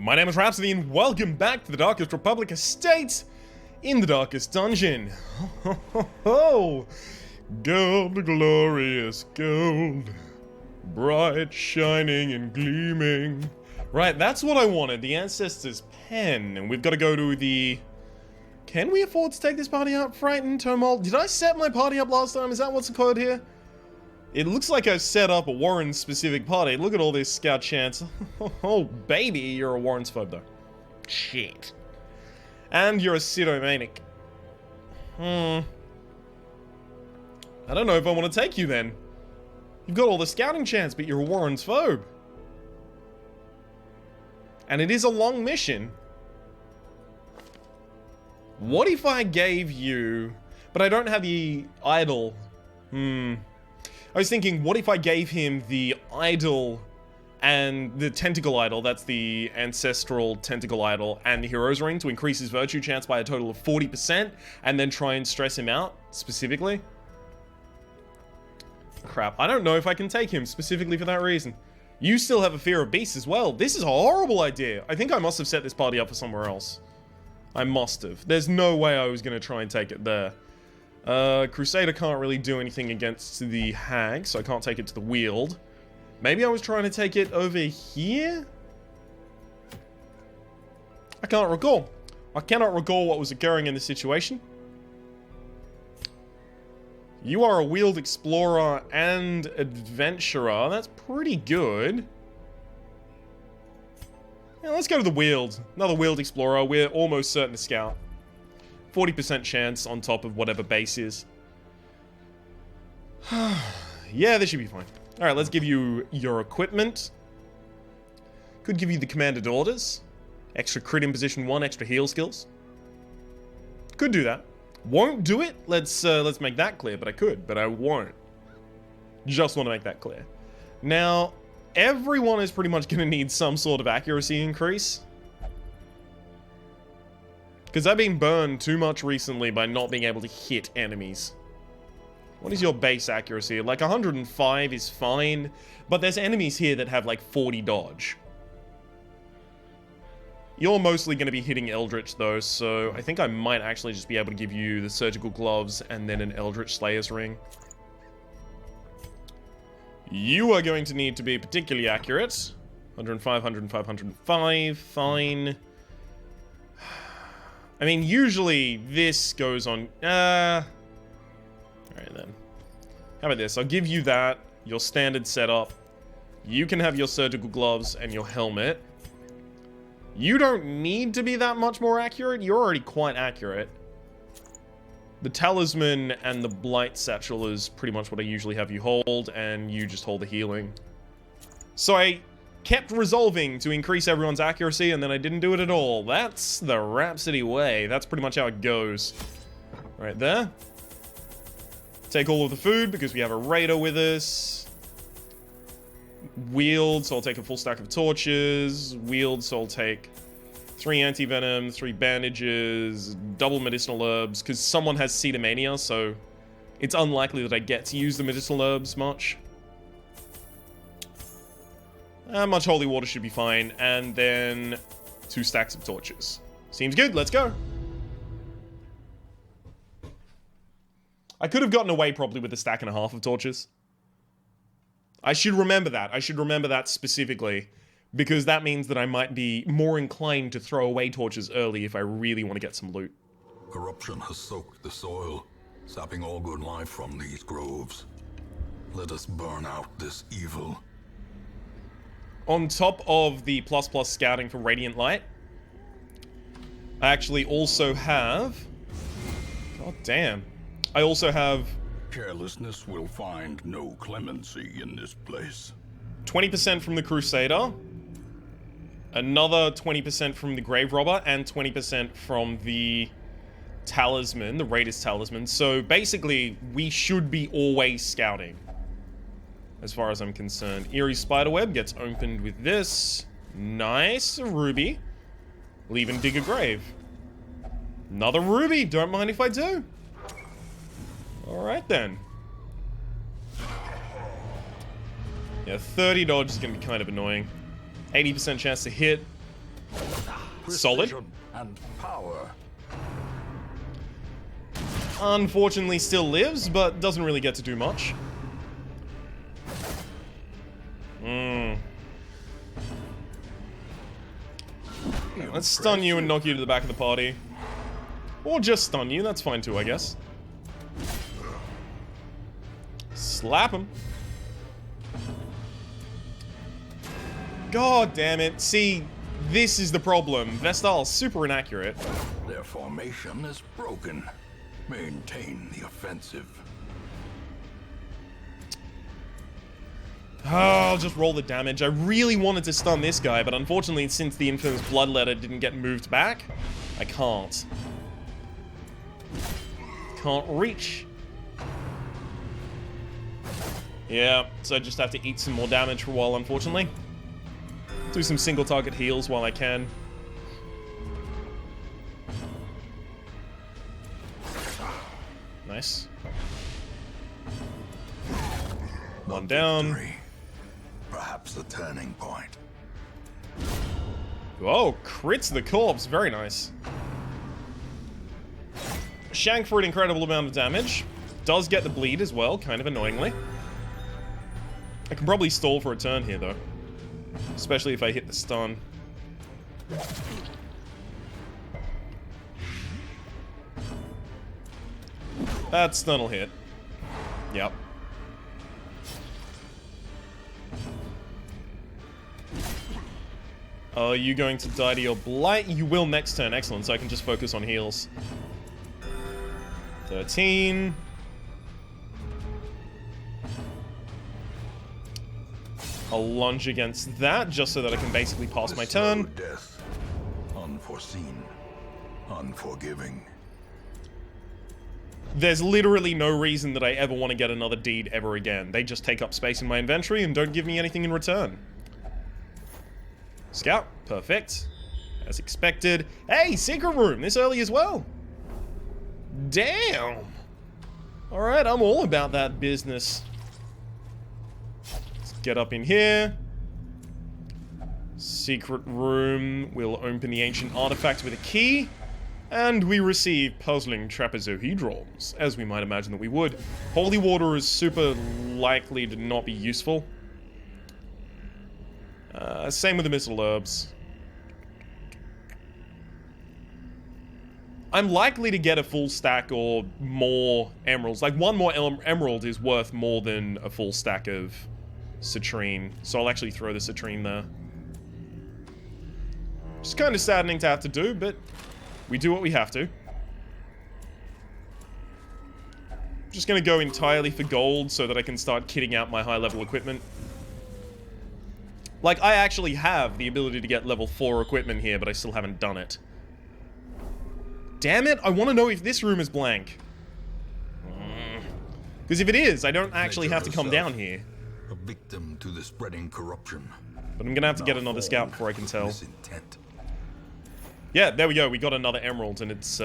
My name is Rhapsody and welcome back to the Darkest Republic Estate in the Darkest Dungeon. Gold, glorious gold, bright, shining and gleaming. Right, that's what I wanted, the Ancestor's Pen. And we've got to go to the... Can we afford to take this party up? Frightened, Tumult. Did I set my party up last time? Is that what's the code here? It looks like I set up a Warren-specific party. Look at all this scout chance. Oh, baby, you're a Warren's phobe, though. Shit. And you're a Sidomanic. I don't know if I want to take you, then. You've got all the scouting chance, but you're a Warren's phobe. And it is a long mission. What if I gave you... But I don't have the idol. I was thinking, what if I gave him the idol and the tentacle idol, that's the ancestral tentacle idol, and the hero's ring to increase his virtue chance by a total of 40%, and then try and stress him out, specifically? Crap, I don't know if I can take him, specifically for that reason. You still have a fear of beasts as well. This is a horrible idea. I think I must have set this party up for somewhere else. I must have. There's no way I was going to try and take it there. Crusader can't really do anything against the hag, so I can't take it to the Weald. Maybe I was trying to take it over here? I can't recall. I cannot recall what was occurring in this situation. You are a Weald explorer and adventurer. That's pretty good. Yeah, let's go to the Weald. Another Weald explorer. We're almost certain to scout. 40% chance on top of whatever base is. Yeah, this should be fine. Alright, let's give you your equipment. Could give you the commanded orders. Extra crit in position 1, extra heal skills. Could do that. Won't do it. Let's make that clear, but I could, but I won't. Just want to make that clear. Now, everyone is pretty much going to need some sort of accuracy increase. Because I've been burned too much recently by not being able to hit enemies. What is your base accuracy? Like 105 is fine, but there's enemies here that have like 40 dodge. You're mostly going to be hitting Eldritch though, so I think I might actually just be able to give you the surgical gloves and then an Eldritch Slayer's ring. You are going to need to be particularly accurate. 105, 105, 105, fine. I mean, usually this goes on... Alright then. How about this? I'll give you that, your standard setup. You can have your surgical gloves and your helmet. You don't need to be that much more accurate. You're already quite accurate. The talisman and the blight satchel is pretty much what I usually have you hold, and you just hold the healing. So I kept resolving to increase everyone's accuracy, and then I didn't do it at all. That's the Rhapsody way. That's pretty much how it goes. Right there. Take all of the food, because we have a raider with us. Wield, so I'll take a full stack of torches. Wield, so I'll take 3 anti-venom, 3 bandages, double medicinal herbs, because someone has Sidomania, so it's unlikely that I get to use the medicinal herbs much. Much holy water should be fine, and then 2 stacks of torches. Seems good, let's go. I could have gotten away probably with a stack and a half of torches. I should remember that. I should remember that specifically, because that means that I might be more inclined to throw away torches early if I really want to get some loot. Corruption has soaked the soil, sapping all good life from these groves. Let us burn out this evil. On top of the ++ scouting for Radiant Light, I actually also have... God damn. I also have... Carelessness will find no clemency in this place. 20% from the Crusader, another 20% from the Grave Robber, and 20% from the Talisman, the Raider's Talisman. So basically, we should be always scouting, as far as I'm concerned. Eerie Spiderweb gets opened with this. Nice. A ruby. We'll even dig a grave. Another ruby. Don't mind if I do. Alright then. Yeah, 30 dodge is going to be kind of annoying. 80% chance to hit. Solid. And power. Unfortunately still lives, but doesn't really get to do much. Let's stun you and knock you to the back of the party. Or just stun you, that's fine too, I guess. Slap him. God damn it. See, this is the problem. Vestal's super inaccurate. Their formation is broken. Maintain the offensive. Oh, I'll just roll the damage. I really wanted to stun this guy, but unfortunately, since the infamous bloodletter didn't get moved back, I can't. Can't reach. Yeah, so I just have to eat some more damage for a while, unfortunately. Do some single target heals while I can. Nice. One down. Victory. Perhaps the turning point. Oh, crits the corpse. Very nice. Shank for an incredible amount of damage. Does get the bleed as well, kind of annoyingly. I can probably stall for a turn here, though. Especially if I hit the stun. That stun will hit. Yep. Are you going to die to your blight? You will next turn. Excellent, so I can just focus on heals. 13. I'll lunge against that, just so that I can basically pass my turn. Death. Unforeseen. Unforgiving. There's literally no reason that I ever want to get another deed ever again. They just take up space in my inventory and don't give me anything in return. Scout. Perfect. As expected. Hey, secret room! This early as well! Damn! Alright, I'm all about that business. Let's get up in here. Secret room. We'll open the ancient artifact with a key. And we receive puzzling trapezohedrons, as we might imagine that we would. Holy water is super likely to not be useful. Same with the missile herbs. I'm likely to get a full stack or more emeralds. Like, one more emerald is worth more than a full stack of citrine. So I'll actually throw the citrine there. It's kind of saddening to have to do, but we do what we have to. I'm just gonna go entirely for gold so that I can start kitting out my high-level equipment. Like, I actually have the ability to get level 4 equipment here, but I still haven't done it. Damn it, I want to know if this room is blank. Because if it is, I don't actually have to come down here. A victim to the spreading corruption. But I'm gonna have to get another scout before I can tell. Yeah, there we go. We got another emerald, and it's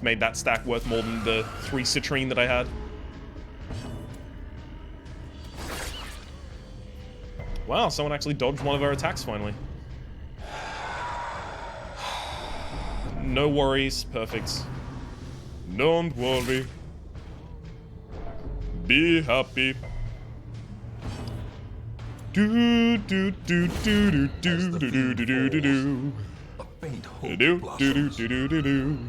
made that stack worth more than the 3 citrine that I had. Wow, someone actually dodged one of our attacks finally. No worries. Perfect. Don't worry. Be happy. Do do do do do do do do do do do. Faint hope Do do blossoms. do do do do.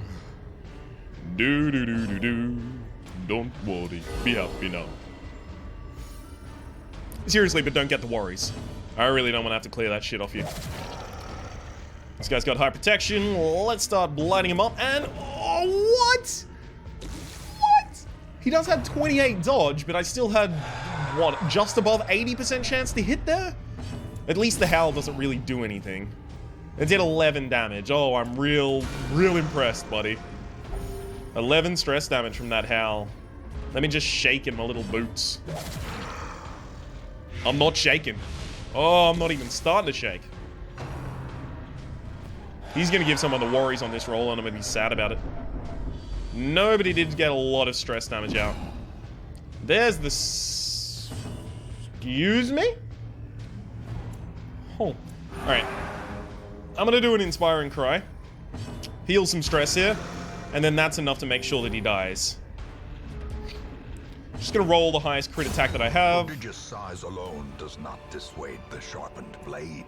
Do do do do do. Don't worry. Be happy now. Seriously, but don't get the worries. I really don't want to have to clear that shit off you. This guy's got high protection. Let's start blighting him up. And oh, what? What? He does have 28 dodge, but I still had what? Just above 80% chance to hit there. At least the howl doesn't really do anything. It did 11 damage. Oh, I'm real impressed, buddy. 11 stress damage from that howl. Let me just shake in my little boots. I'm not shaking. Oh, I'm not even starting to shake. He's gonna give someone the worries on this roll, and I'm gonna be sad about it. Nobody did get a lot of stress damage out. There's the... Excuse me? Oh. Alright. I'm gonna do an inspiring cry. Heal some stress here. And then that's enough to make sure that he dies. Just gonna roll the highest crit attack that I have. Prodigious size alone does not dissuade the sharpened blade.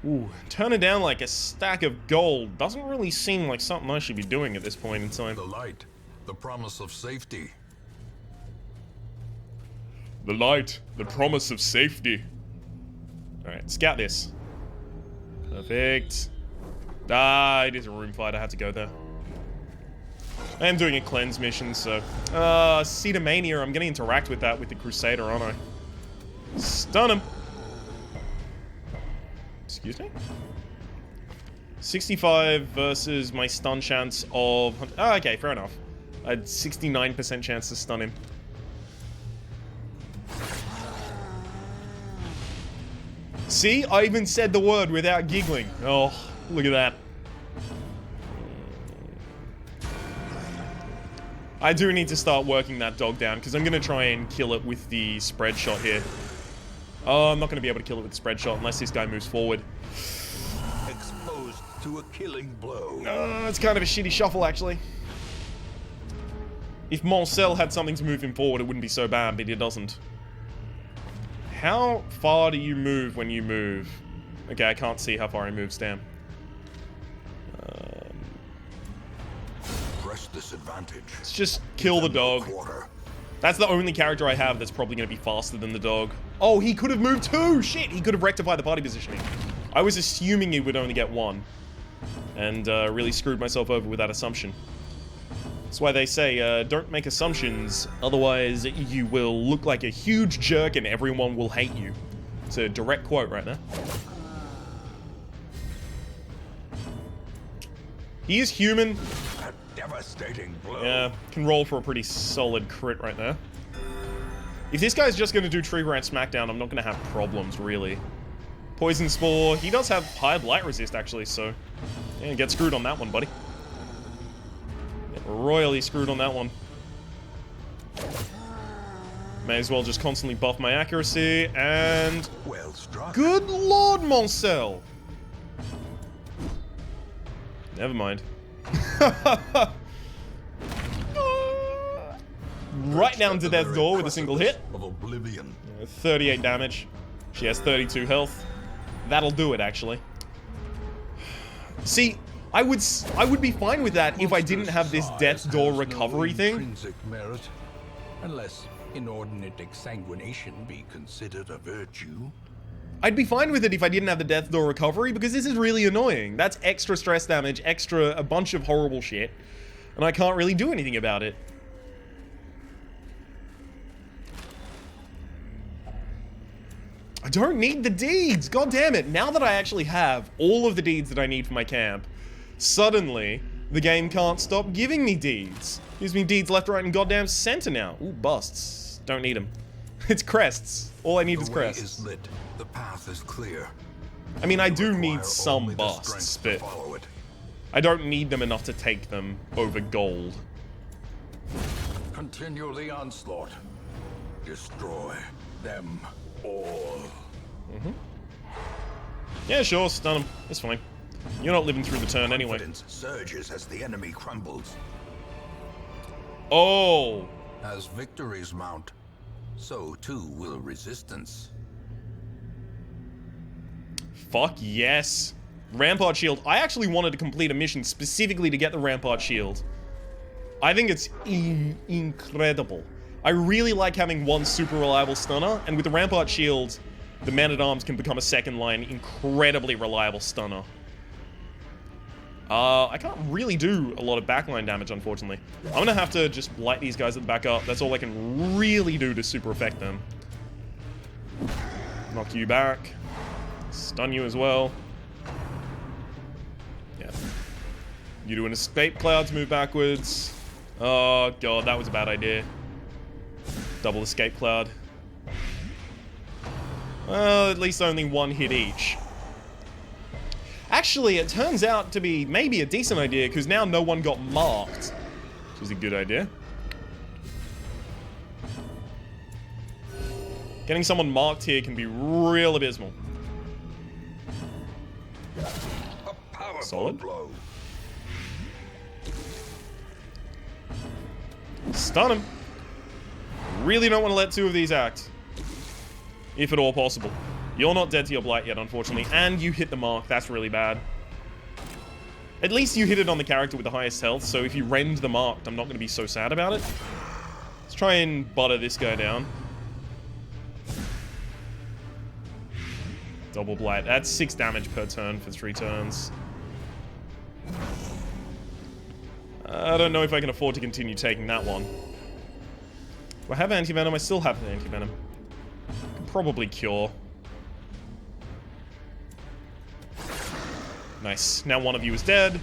Ooh, turning down like a stack of gold doesn't really seem like something I should be doing at this point in time. The light, the promise of safety. The light, the promise of safety. Alright, scout this. Perfect. Ah, it is a room fight, I had to go there. I am doing a cleanse mission, so... Cedomania, I'm gonna interact with that with the Crusader, aren't I? Stun him! Excuse me? 65 versus my stun chance of... Oh, okay, fair enough. I had 69% chance to stun him. See? I even said the word without giggling. Oh, look at that. I do need to start working that dog down, because I'm going to try and kill it with the spread shot here. Oh, I'm not going to be able to kill it with the spread shot unless this guy moves forward. Exposed to a killing blow. It's kind of a shitty shuffle, actually. If Moncel had something to move him forward, it wouldn't be so bad, but it doesn't. How far do you move when you move? Okay, I can't see how far he moves, damn. Press disadvantage. Let's just kill the dog. That's the only character I have that's probably going to be faster than the dog. Oh, he could have moved too! Shit, he could have rectified the party positioning. I was assuming he would only get one. And really screwed myself over with that assumption. That's why they say, don't make assumptions, otherwise you will look like a huge jerk and everyone will hate you. It's a direct quote right there. He is human. A devastating blow. Yeah, can roll for a pretty solid crit right there. If this guy's just going to do Tree Brand Smackdown, I'm not going to have problems, really. Poison Spore, he does have high blight resist, actually, so... Yeah, get screwed on that one, buddy. Get royally screwed on that one. May as well just constantly buff my accuracy, and... Well struck. Good lord, Moncel! Never mind. Right down to death's door with a single hit. Of oblivion. 38 damage. She has 32 health. That'll do it, actually. See, I would be fine with that if I didn't have this death's door recovery thing. Intrinsic merit, unless inordinate exsanguination be considered a virtue. I'd be fine with it if I didn't have the death door recovery, because this is really annoying. That's extra stress damage, extra a bunch of horrible shit, and I can't really do anything about it. I don't need the deeds, god damn it. Now that I actually have all of the deeds that I need for my camp, suddenly the game can't stop giving me deeds. Gives me deeds left, right, and goddamn center now. Ooh, busts. Don't need them. It's crests. All I need is crests. The way is lit. The path is clear. I mean, I do Require need some only the busts, strength to but follow it. I don't need them enough to take them over gold. Continue the onslaught. Destroy them all. Yeah, sure, stun him. It's fine. You're not living through the turn anyway. Confidence surges as the enemy crumbles. Oh! As victories mount, so too will resistance. Fuck yes. Rampart Shield. I actually wanted to complete a mission specifically to get the Rampart Shield. I think it's incredible. I really like having one super reliable stunner, and with the Rampart Shield, the Man-at-Arms can become a second line, incredibly reliable stunner. I can't really do a lot of backline damage, unfortunately. I'm gonna have to just light these guys at the back up. That's all I can really do to super affect them. Knock you back. Stun you as well. Yeah. You do an escape cloud to move backwards. Oh god, that was a bad idea. Double escape cloud. Well, at least only one hit each. Actually, it turns out to be maybe a decent idea, because now no one got marked. Which is a good idea. Getting someone marked here can be real abysmal. A powerful Solid. blow. Stun him. Really don't want to let two of these act. If at all possible. You're not dead to your blight yet, unfortunately. And you hit the mark. That's really bad. At least you hit it on the character with the highest health, so if you rend the marked, I'm not going to be so sad about it. Let's try and butter this guy down. Double blight. That's 6 damage per turn for 3 turns. I don't know if I can afford to continue taking that one. Do I have anti-venom? I still have the anti-venom. Can probably cure. Nice. Now one of you is dead.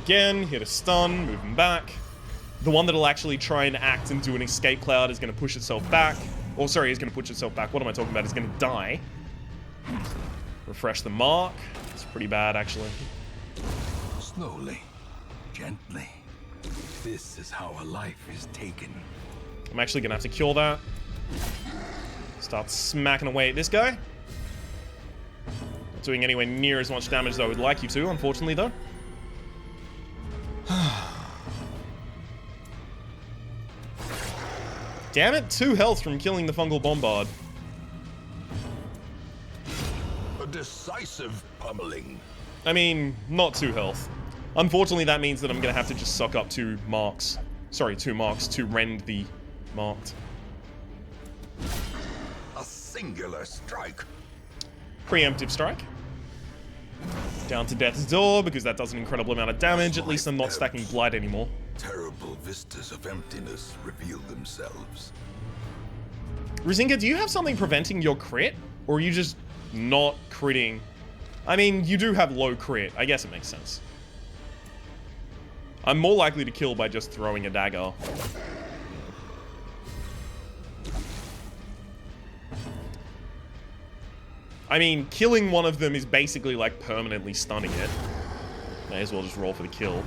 Again, hit a stun, move him back. The one that'll actually try and act and do an escape cloud is going to push itself back. Oh, sorry, is going to push itself back. What am I talking about? It's going to die. Refresh the mark. It's pretty bad, actually. Slowly, gently. This is how a life is taken. I'm actually going to have to cure that. Start smacking away at this guy. Not doing anywhere near as much damage as I would like you to, unfortunately, though. Damn it, 2 health from killing the fungal bombard. A decisive pummeling. I mean, not 2 health. Unfortunately, that means that I'm going to have to just suck up 2 marks. Sorry, 2 marks to rend the marked. A singular strike. Preemptive strike. Down to death's door, because that does an incredible amount of damage. At least I'm not stacking blight anymore. Terrible vistas of emptiness reveal themselves. Rizinga, do you have something preventing your crit? Or are you just not critting? I mean, you do have low crit. I guess it makes sense. I'm more likely to kill by just throwing a dagger. I mean, killing one of them is basically like permanently stunning it. May as well just roll for the kill.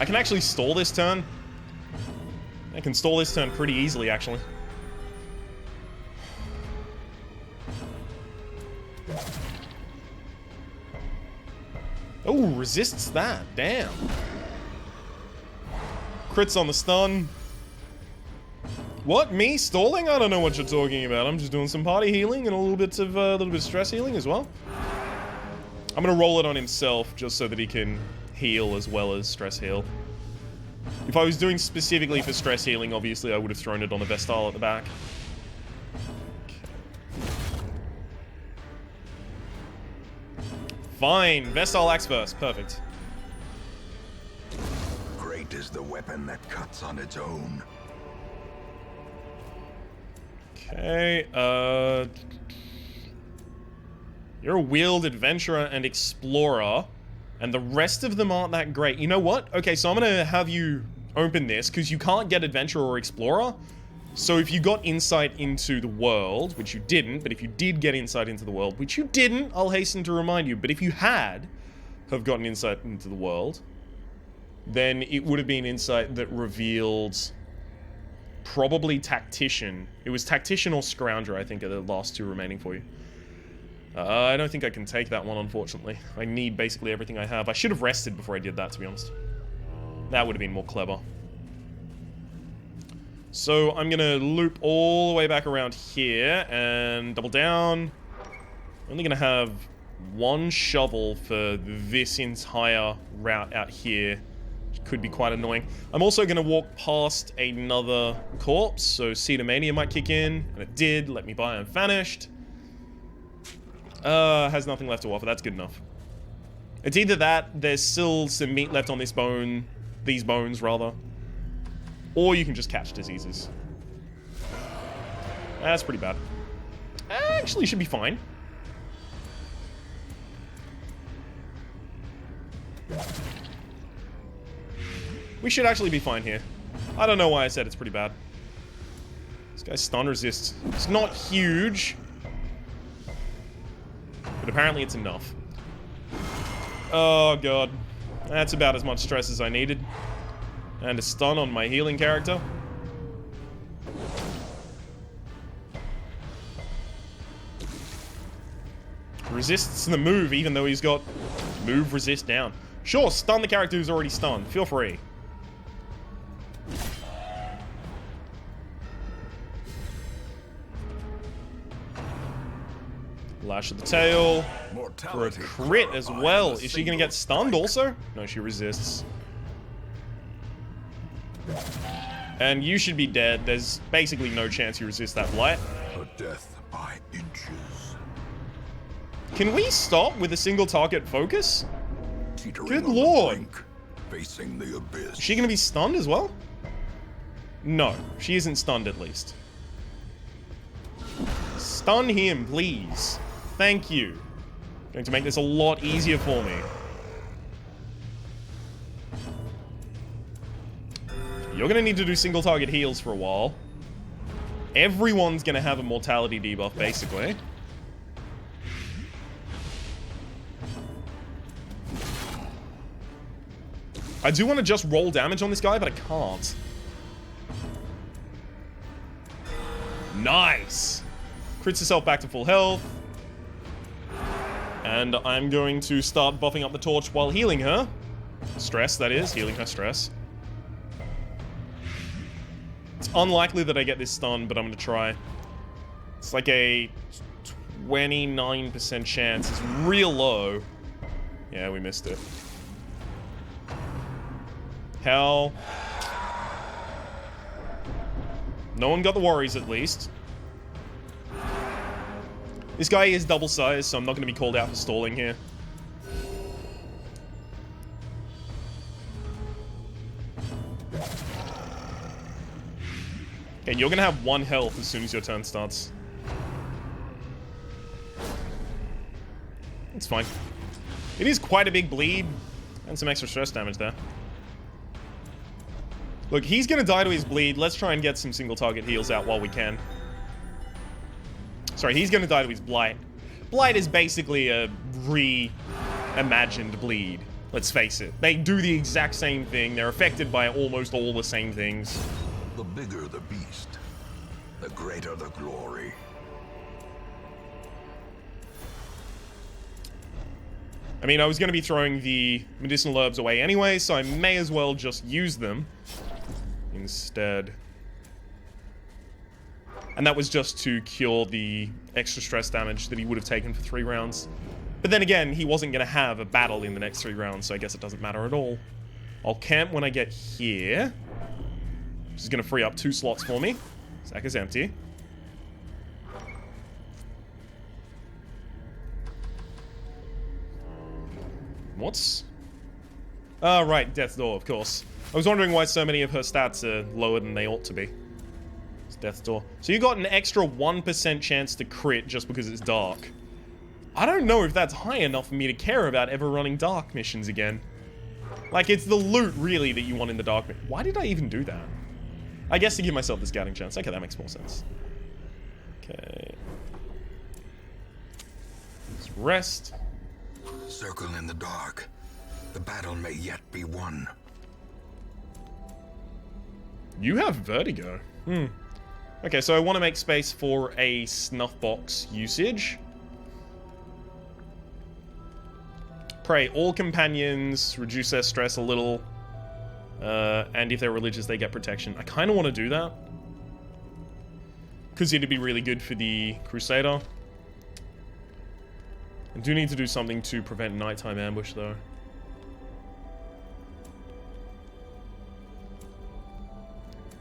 I can actually stall this turn. I can stall this turn pretty easily, actually. Oh, resists that. Damn. Crits on the stun. What? Me stalling? I don't know what you're talking about. I'm just doing some party healing and a little bit of stress healing as well. I'm gonna roll it on himself just so that he can heal as well as stress heal. If I was doing specifically for stress healing, obviously I would have thrown it on the Vestal at the back. Fine. Vestal acts first. Perfect. Great is the weapon that cuts on its own. Okay, you're a wheeled adventurer and explorer, and the rest of them aren't that great. You know what? Okay, so I'm gonna have you open this, because you can't get adventurer or explorer. So if you got insight into the world, which you didn't, but if you did get insight into the world, which you didn't, I'll hasten to remind you, but if you have gotten insight into the world, then it would have been insight that revealed probably Tactician. It was Tactician or Scrounger, I think, are the last 2 remaining for you. I don't think I can take that one, unfortunately. I need basically everything I have. I should have rested before I did that, to be honest. That would have been more clever. So I'm going to loop all the way back around here and double down. I'm only going to have 1 shovel for this entire route out here. Could be quite annoying. I'm also going to walk past another corpse, so Cedomania might kick in, and it did. Let me buy Unvanished. Has nothing left to offer. That's good enough. It's either that, there's still some meat left on this bone, these bones, rather, or you can just catch diseases. That's pretty bad. Actually, should be fine. We should actually be fine here. I don't know why I said it's pretty bad. This guy's stun resist. It's not huge, but apparently it's enough. Oh god. That's about as much stress as I needed. And a stun on my healing character. Resists the move, even though he's got move resist down. Sure, stun the character who's already stunned. Feel free. Lash of the tail. For a crit as well. Is she gonna get stunned also? No, she resists. And you should be dead. There's basically no chance you resist that blight. Her death by inches. Can we stop with a single target focus? Teetering Good on the lord. brink, facing the abyss. Is she gonna be stunned as well? No, she isn't stunned at least. Stun him, please. Thank you. Going to make this a lot easier for me. You're gonna need to do single target heals for a while. Everyone's gonna have a mortality debuff, basically. I do want to just roll damage on this guy, but I can't. Nice! Crits herself back to full health. And I'm going to start buffing up the torch while healing her. Stress, that is. Healing her stress. It's unlikely that I get this stun, but I'm going to try. It's like a 29% chance. It's real low. Yeah, we missed it. Hell. No one got the worries, at least. This guy is double sized, so I'm not going to be called out for stalling here. Okay, you're going to have 1 health as soon as your turn starts. It's fine. It is quite a big bleed, and some extra stress damage there. Look, he's going to die to his bleed. Let's try and get some single target heals out while we can. Sorry, he's going to die to his blight. Blight is basically a reimagined bleed. Let's face it. They do the exact same thing. They're affected by almost all the same things. The bigger the beast, the greater the glory. I mean, I was going to be throwing the medicinal herbs away anyway, so I may as well just use them instead. And that was just to cure the extra stress damage that he would have taken for 3 rounds. But then again, he wasn't going to have a battle in the next 3 rounds, so I guess it doesn't matter at all. I'll camp when I get here. Which is going to free up 2 slots for me. Sack is empty. What's... Oh, right, Death's Door, of course. I was wondering why so many of her stats are lower than they ought to be. It's Death's Door. So you got an extra 1% chance to crit just because it's dark. I don't know if that's high enough for me to care about ever running dark missions again. Like, it's the loot, really, that you want in the dark mission. Why did I even do that? I guess to give myself the scouting chance. Okay, that makes more sense. Okay. Let's rest. Circle in the dark. The battle may yet be won. You have vertigo. Okay, so I want to make space for a snuff box usage. Pray all companions reduce their stress a little. And if they're religious, they get protection. I kind of want to do that. Because it'd be really good for the Crusader. I do need to do something to prevent nighttime ambush, though.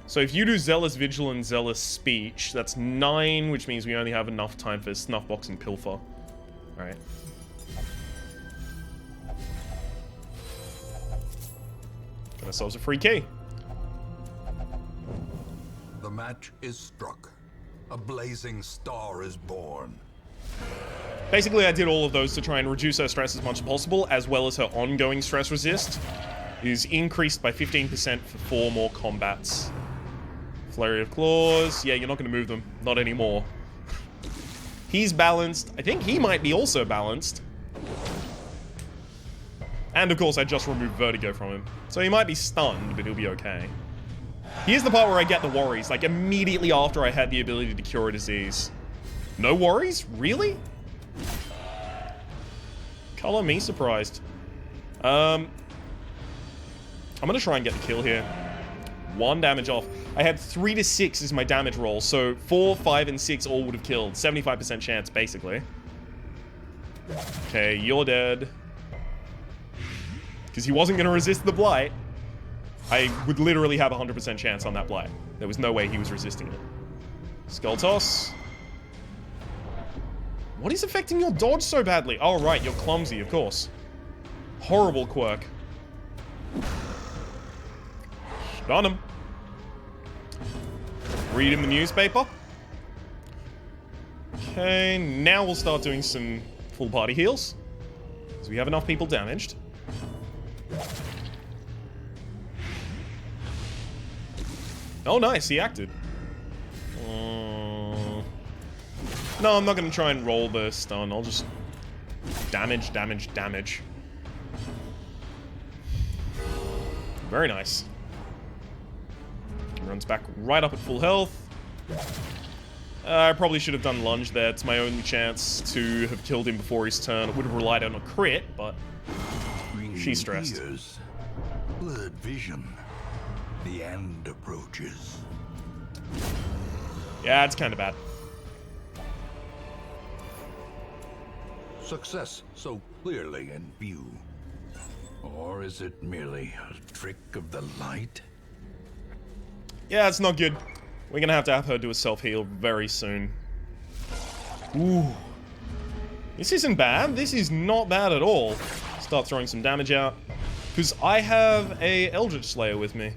So if you do Zealous Vigil and Zealous Speech, that's 9, which means we only have enough time for Snuffbox and Pilfer. Alright. Got ourselves a free key. The match is struck. A blazing star is born. Basically, I did all of those to try and reduce her stress as much as possible, as well as her ongoing stress resist is increased by 15% for 4 more combats. Flurry of Claws. Yeah, you're not going to move them. Not anymore. He's balanced. I think he might be also balanced. And, of course, I just removed Vertigo from him. So he might be stunned, but he'll be okay. Here's the part where I get the worries, like immediately after I had the ability to cure a disease. No worries? Really? Color me surprised. I'm gonna try and get the kill here. 1 damage off. I had 3 to 6 is my damage roll, so 4, 5, and 6 all would have killed. 75% chance, basically. Okay, you're dead. Because he wasn't gonna resist the blight. I would literally have a 100% chance on that blight. There was no way he was resisting it. Skull toss. What is affecting your dodge so badly? Oh, right, you're clumsy, of course. Horrible quirk. Stun him. Read him the newspaper. Okay, now we'll start doing some full party heals. So we have enough people damaged. Oh, nice, he acted. No, I'm not going to try and roll the stun. I'll just damage, damage, damage. Very nice. Runs back right up at full health. I probably should have done lunge there. It's my only chance to have killed him before his turn. I would have relied on a crit, but she's stressed. Ears, blurred vision. The end approaches. Yeah, it's kind of bad. Success so clearly in view. Or is it merely a trick of the light? Yeah, it's not good. We're gonna have to have her do a self-heal very soon. Ooh. This isn't bad. This is not bad at all. Start throwing some damage out. Because I have a Eldritch Slayer with me.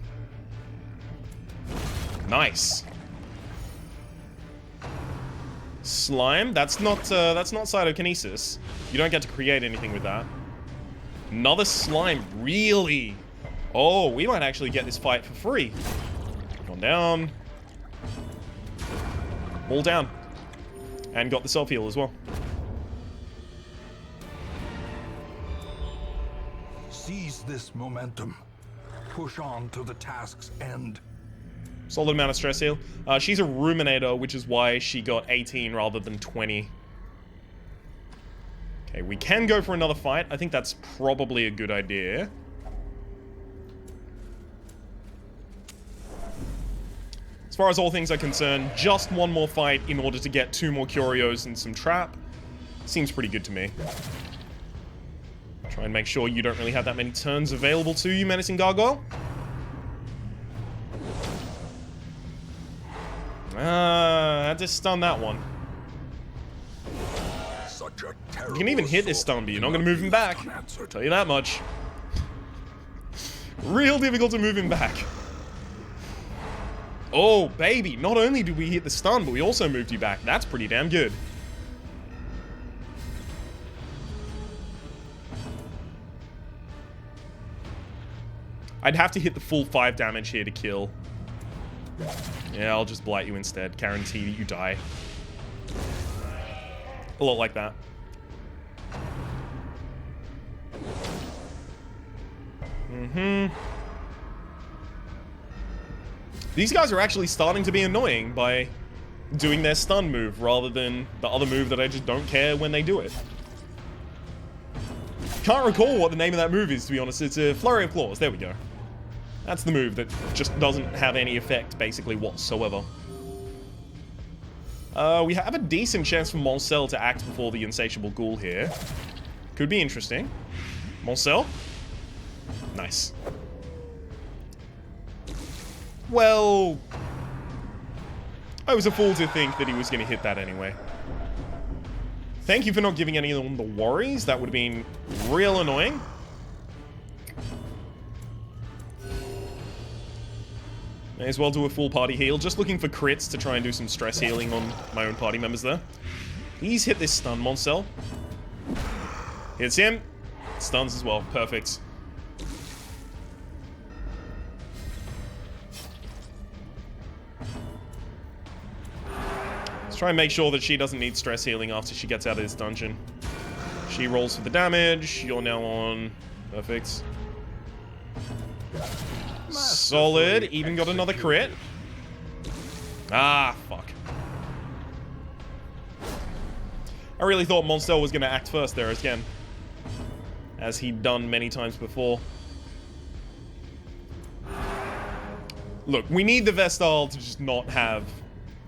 Nice. Slime? That's not cytokinesis. You don't get to create anything with that. Another slime, really? Oh, we might actually get this fight for free. Gone down. All down. And got the self-heal as well. Seize this momentum. Push on to the task's end. Solid amount of stress heal. She's a Ruminator, which is why she got 18 rather than 20. Okay, we can go for another fight. I think that's probably a good idea. As far as all things are concerned, just one more fight in order to get 2 more Curios and some trap. Seems pretty good to me. Try and make sure you don't really have that many turns available to you, Menacing Gargoyle. I had to stun that one. Such a You can even hit this stun, but you're not going to move him back. I'll tell you that much. Real difficult to move him back. Oh, baby. Not only did we hit the stun, but we also moved you back. That's pretty damn good. I'd have to hit the full 5 damage here to kill. Yeah, I'll just blight you instead. Guarantee that you die. A lot like that. These guys are actually starting to be annoying by doing their stun move rather than the other move that I just don't care when they do it. Can't recall what the name of that move is, to be honest. It's a Flurry of Claws. There we go. That's the move that just doesn't have any effect, basically, whatsoever. We have a decent chance for Moncel to act before the Insatiable Ghoul here. Could be interesting. Moncel? Nice. Well, I was a fool to think that he was going to hit that anyway. Thank you for not giving any of them the worries. That would have been real annoying. May as well do a full party heal. Just looking for crits to try and do some stress healing on my own party members there. Please hit this stun, Moncel. Hits him. Stuns as well. Perfect. Let's try and make sure that she doesn't need stress healing after she gets out of this dungeon. She rolls for the damage. You're now on. Perfect. Solid. Even got another crit. Ah, fuck. I really thought Moncel was going to act first there again. as he'd done many times before. Look, we need the Vestal to just not have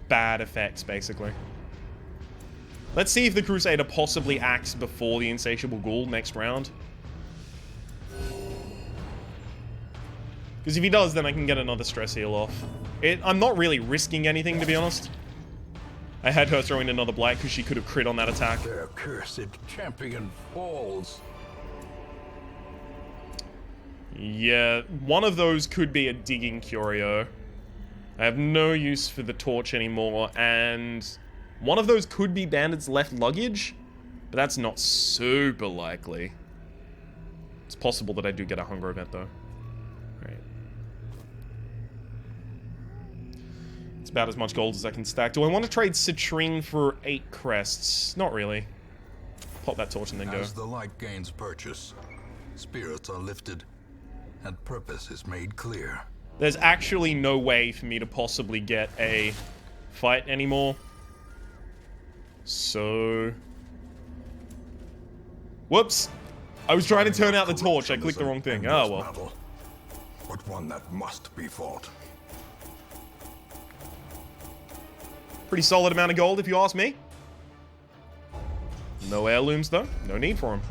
bad effects, basically. Let's see if the Crusader possibly acts before the Insatiable Ghoul next round. Because if he does, then I can get another stress heal off. I'm not really risking anything, to be honest. I had her throw in another blight because she could have crit on that attack. Their cursed champion falls. Yeah, one of those could be a digging curio. I have no use for the torch anymore, and one of those could be Bandit's left luggage, but that's not super likely. It's possible that I do get a hunger event, though. Right. It's about as much gold as I can stack. Do I want to trade Citrine for 8 crests? Not really. Pop that torch and then go. As the light gains purchase, spirits are lifted, and purpose is made clear. There's actually no way for me to possibly get a fight anymore. So... Whoops! I was trying to turn out the torch, I clicked the wrong thing. Oh well. Battle, but one that must be fought. Pretty solid amount of gold if you ask me. No heirlooms though, no need for them.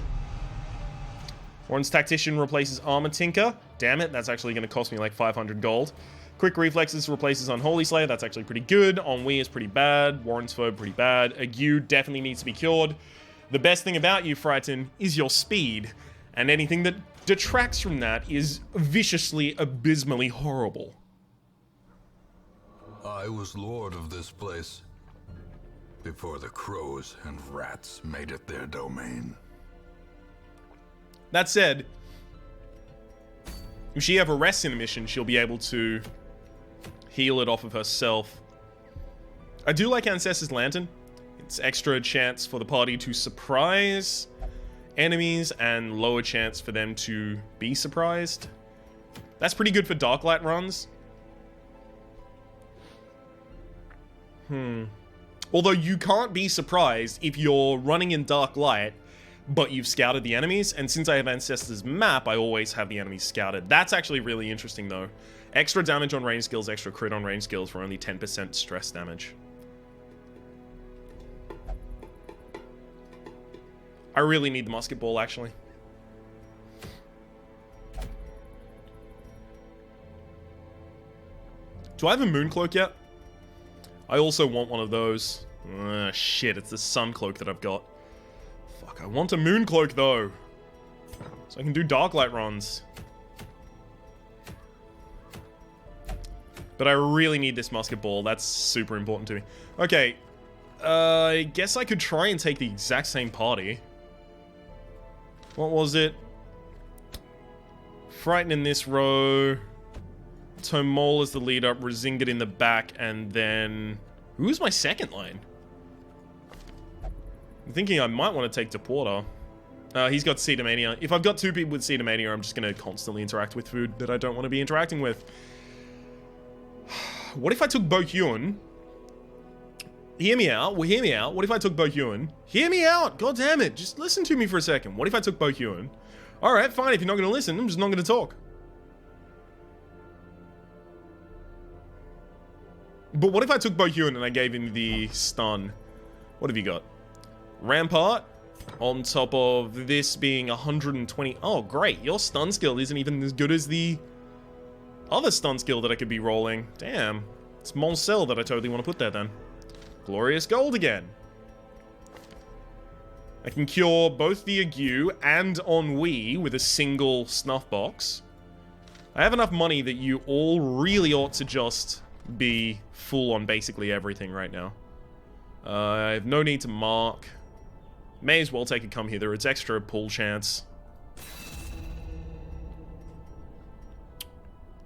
Warren's Tactician replaces Armor Tinker. Damn it, that's actually going to cost me like 500 gold. Quick Reflexes replaces Unholy Slayer. That's actually pretty good. Ennui is pretty bad. Warren's Foe pretty bad. Ague definitely needs to be cured. The best thing about you, Frighten, is your speed. And anything that detracts from that is viciously, abysmally horrible. I was lord of this place before the crows and rats made it their domain. That said, if she ever rests in a mission, she'll be able to heal it off of herself. I do like Ancestor's Lantern. It's extra chance for the party to surprise enemies and lower chance for them to be surprised. That's pretty good for Darklight runs. Although you can't be surprised if you're running in Darklight, but you've scouted the enemies, and since I have Ancestor's Map, I always have the enemies scouted. That's actually really interesting, though. Extra damage on range skills, extra crit on range skills for only 10% stress damage. I really need the musket ball, actually. Do I have a moon cloak yet? I also want one of those. Shit, it's the sun cloak that I've got. Fuck, I want a moon cloak though. So I can do Darklight runs. But I really need this musket ball. That's super important to me. Okay. I guess I could try and take the exact same party. What was it? Frighten in this row. Tomol as the lead up. Resinget in the back. And then... Who's my second line? I'm thinking I might want to take Deporter. He's got Cedomania. If I've got 2 people with Cedomania, I'm just going to constantly interact with food that I don't want to be interacting with. What if I took Bokyun? Hear me out. Well, hear me out. What if I took Bokyun? Hear me out. God damn it. Just listen to me for a second. What if I took Bokyun? Alright, fine. If you're not going to listen, I'm just not going to talk. But what if I took Bokyun and I gave him the stun? What have you got? Rampart, on top of this being 120. Oh, great. Your stun skill isn't even as good as the other stun skill that I could be rolling. Damn. It's Moncel that I totally want to put there then. Glorious gold again. I can cure both the Ague and Ennui with a single snuff box. I have enough money that you all really ought to just be full on basically everything right now. I have no need to mark. May as well take a come hither. It's extra pull chance.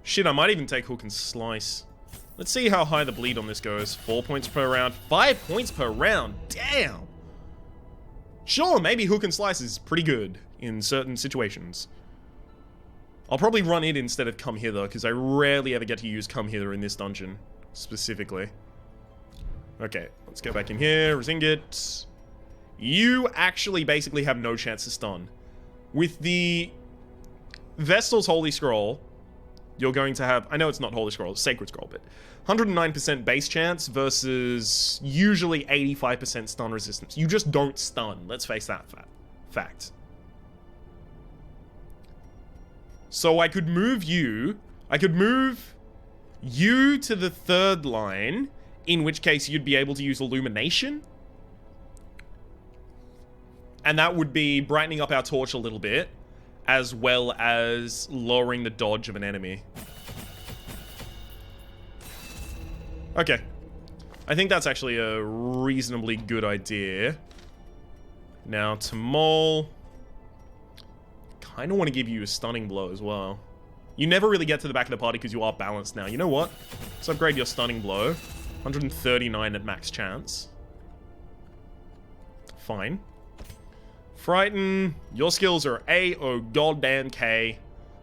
Shit, I might even take hook and slice. Let's see how high the bleed on this goes. 4 points per round. 5 points per round. Damn. Sure, maybe hook and slice is pretty good in certain situations. I'll probably run it instead of come hither, because I rarely ever get to use come hither in this dungeon, specifically. Okay, let's go back in here. Resinget. You actually basically have no chance to stun. With the Vestal's Holy Scroll, you're going to have... I know it's not Holy Scroll, it's Sacred Scroll, but 109% base chance versus usually 85% stun resistance. You just don't stun. Let's face that fact. So I could move you. I could move you to the 3rd line, in which case you'd be able to use Illumination. And that would be brightening up our torch a little bit, as well as lowering the dodge of an enemy. Okay. I think that's actually a reasonably good idea. Now, Tamol... kind of want to give you a stunning blow as well. You never really get to the back of the party because you are balanced now. You know what? Let's upgrade your stunning blow. 139 at max chance. Fine. Frighten. Your skills are A or goddamn K.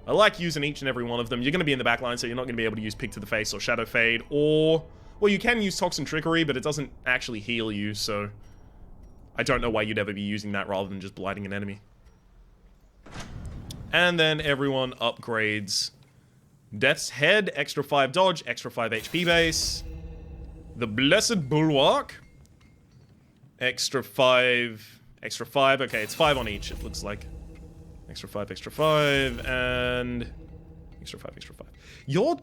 I like using each and every one of them. You're going to be in the back line, so you're not going to be able to use Pick to the Face or Shadow Fade, or... well, you can use Toxin Trickery, but it doesn't actually heal you, so... I don't know why you'd ever be using that rather than just blighting an enemy. And then everyone upgrades Death's Head, extra 5 dodge, extra 5 HP base. The Blessed Bulwark, extra 5, okay, it's 5 on each, it looks like. Extra 5, and extra 5. Your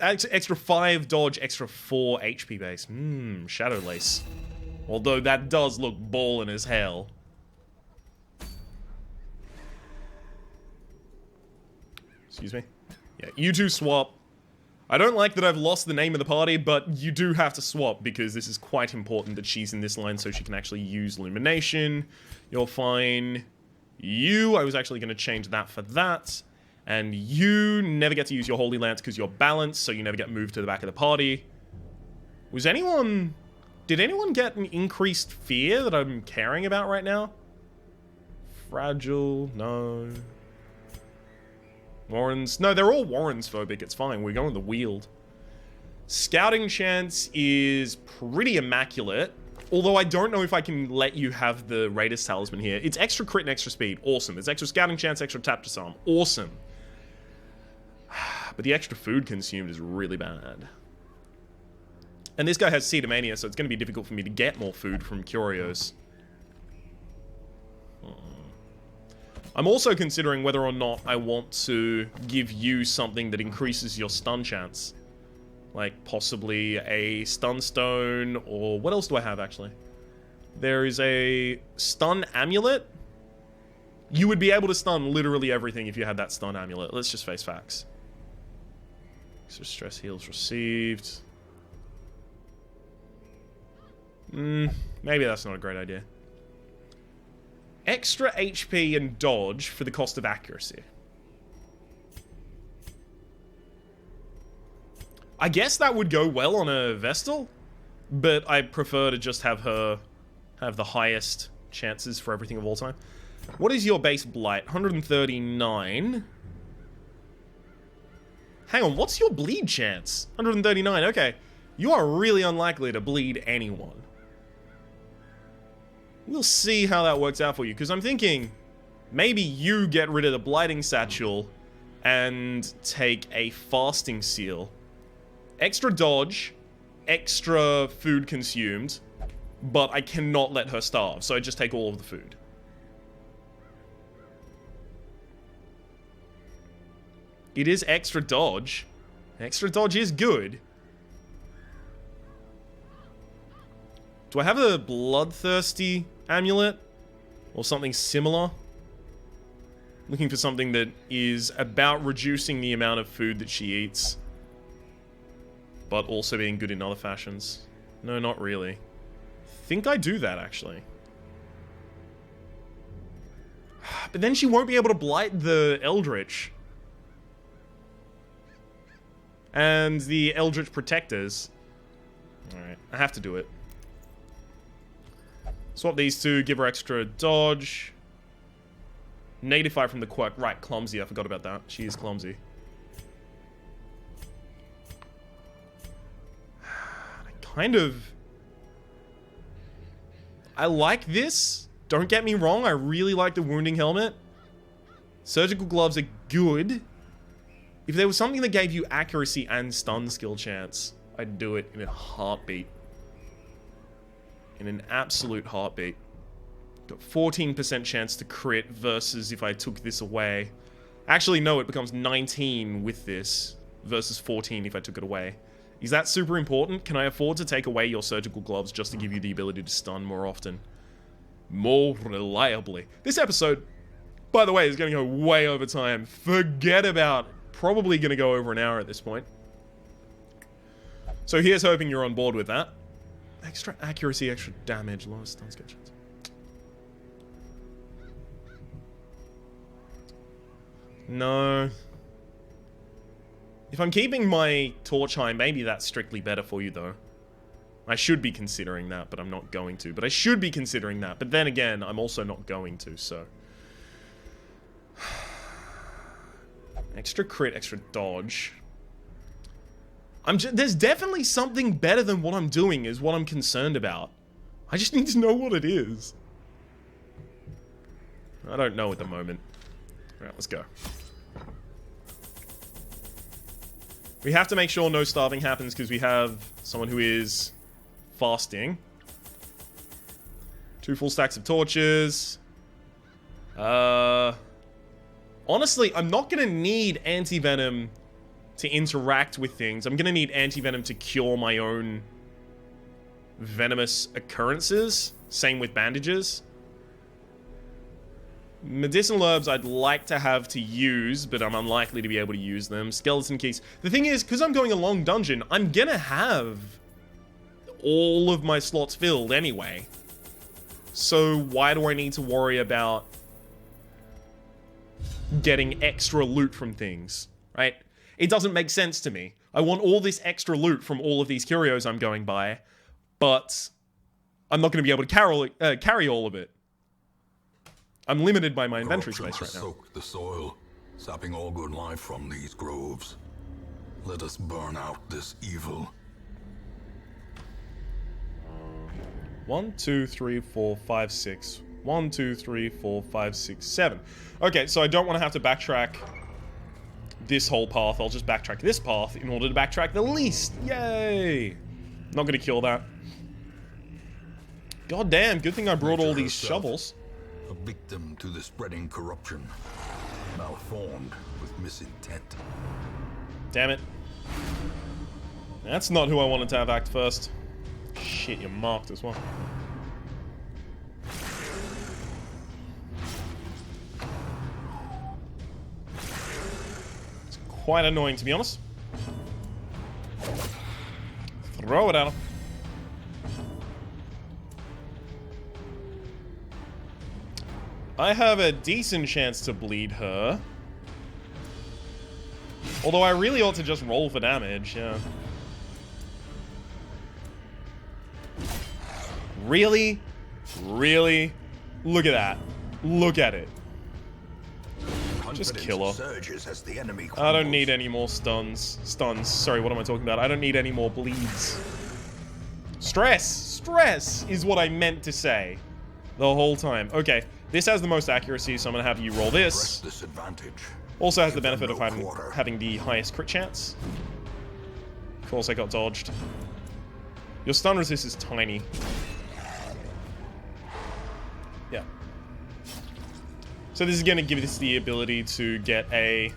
extra 5 dodge, extra 4 HP base. Shadow Lace. Although that does look ballin' as hell. Excuse me? Yeah, you two swap. I don't like that I've lost the name of the party, but you do have to swap because this is quite important that she's in this line so she can actually use Illumination. You're fine. You, I was actually going to change that for that. And you never get to use your Holy Lance because you're balanced, so you never get moved to the back of the party. Was anyone... did anyone get an increased fear that I'm caring about right now? Fragile, no... Warrens. No, they're all Warrens phobic. It's fine. We're going the Wield. Scouting chance is pretty immaculate. Although I don't know if I can let you have the Raider's Talisman here. It's extra crit and extra speed. Awesome. It's extra scouting chance, extra tap disarm. Awesome. But the extra food consumed is really bad. And this guy has Cedomania, so it's going to be difficult for me to get more food from Curios. I'm also considering whether or not I want to give you something that increases your stun chance. Like, possibly a stun stone, or what else do I have, actually? There is a stun amulet. You would be able to stun literally everything if you had that stun amulet. Let's just face facts. So stress heals received. Maybe that's not a great idea. Extra HP and dodge for the cost of accuracy. I guess that would go well on a Vestal, but I prefer to just have her have the highest chances for everything of all time. What is your base blight? 139. Hang on, what's your bleed chance? 139, okay. You are really unlikely to bleed anyone. We'll see how that works out for you, because I'm thinking maybe you get rid of the Blighting Satchel and take a Fasting Seal. Extra dodge, extra food consumed, but I cannot let her starve, so I just take all of the food. It is extra dodge. Extra dodge is good. Do I have a Bloodthirsty amulet? Or something similar? Looking for something that is about reducing the amount of food that she eats, but also being good in other fashions. No, not really. Think I do that, actually. But then she won't be able to blight the Eldritch. And the Eldritch Protectors. Alright, I have to do it. Swap these two, give her extra dodge. Natify from the quirk. Right, clumsy, I forgot about that. She is clumsy. I like this. Don't get me wrong, I really like the Wounding Helmet. Surgical gloves are good. If there was something that gave you accuracy and stun skill chance, I'd do it in a heartbeat. In an absolute heartbeat. Got 14% chance to crit versus if I took this away. Actually, no, it becomes 19 with this versus 14 if I took it away. Is that super important? Can I afford to take away your surgical gloves just to give you the ability to stun more often? More reliably. This episode, by the way, is going to go way over time. Forget about... Probably going to go over an hour at this point. So here's hoping you're on board with that. Extra accuracy, extra damage, lowest stun skill chance. No. If I'm keeping my torch high, maybe that's strictly better for you, though. I should be considering that, but I'm not going to. But I should be considering that. But then again, I'm also not going to, so... Extra crit, extra dodge. There's definitely something better than what I'm doing is what I'm concerned about. I just need to know what it is. I don't know at the moment. Alright, let's go. We have to make sure no starving happens because we have someone who is fasting. 2 full stacks of torches. Honestly, I'm not going to need anti-venom to interact with things. I'm going to need anti-venom to cure my own venomous occurrences. Same with bandages. Medicinal herbs I'd like to have to use, but I'm unlikely to be able to use them. Skeleton keys. The thing is, because I'm going a long dungeon, I'm going to have all of my slots filled anyway. So why do I need to worry about getting extra loot from things, right? It doesn't make sense to me. I want all this extra loot from all of these curios I'm going by, but I'm not going to be able to carry all of it. I'm limited by my inventory space right now. Soak the soil, sapping all good life from these groves. Let us burn out this evil. 1, 2, 3, 4, 5, 6. 1, 2, 3, 4, 5, 6, 7. Okay, so I don't want to have to backtrack this whole path. I'll just backtrack this path in order to backtrack the least. Yay! Not going to kill that. God damn, good thing I brought all these shovels. A victim to the spreading corruption. Malformed with misintent. Damn it. That's not who I wanted to have act first. Shit, you're marked as well. It's quite annoying, to be honest. Throw it at him. I have a decent chance to bleed her. Although I really ought to just roll for damage, yeah. Really? Really? Look at that. Look at it. Just kill her. I don't need any more stuns. Sorry, what am I talking about? I don't need any more bleeds. Stress! Stress is what I meant to say the whole time. Okay, this has the most accuracy, so I'm gonna have you roll this. Also has the benefit of having the highest crit chance. Of course, I got dodged. Your stun resist is tiny. Yeah. So this is going to give us the ability to get a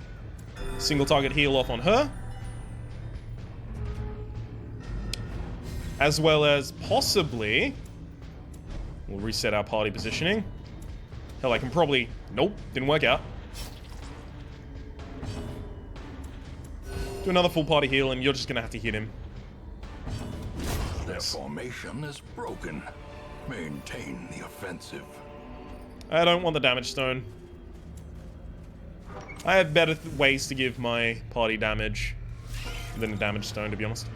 single target heal off on her. As well as possibly... We'll reset our party positioning. Hell, I can probably... Nope, didn't work out. Do another full party heal and you're just going to have to hit him. Their formation is broken. Maintain the offensive. I don't want the damage stone. I have better ways to give my party damage than a damage stone, to be honest.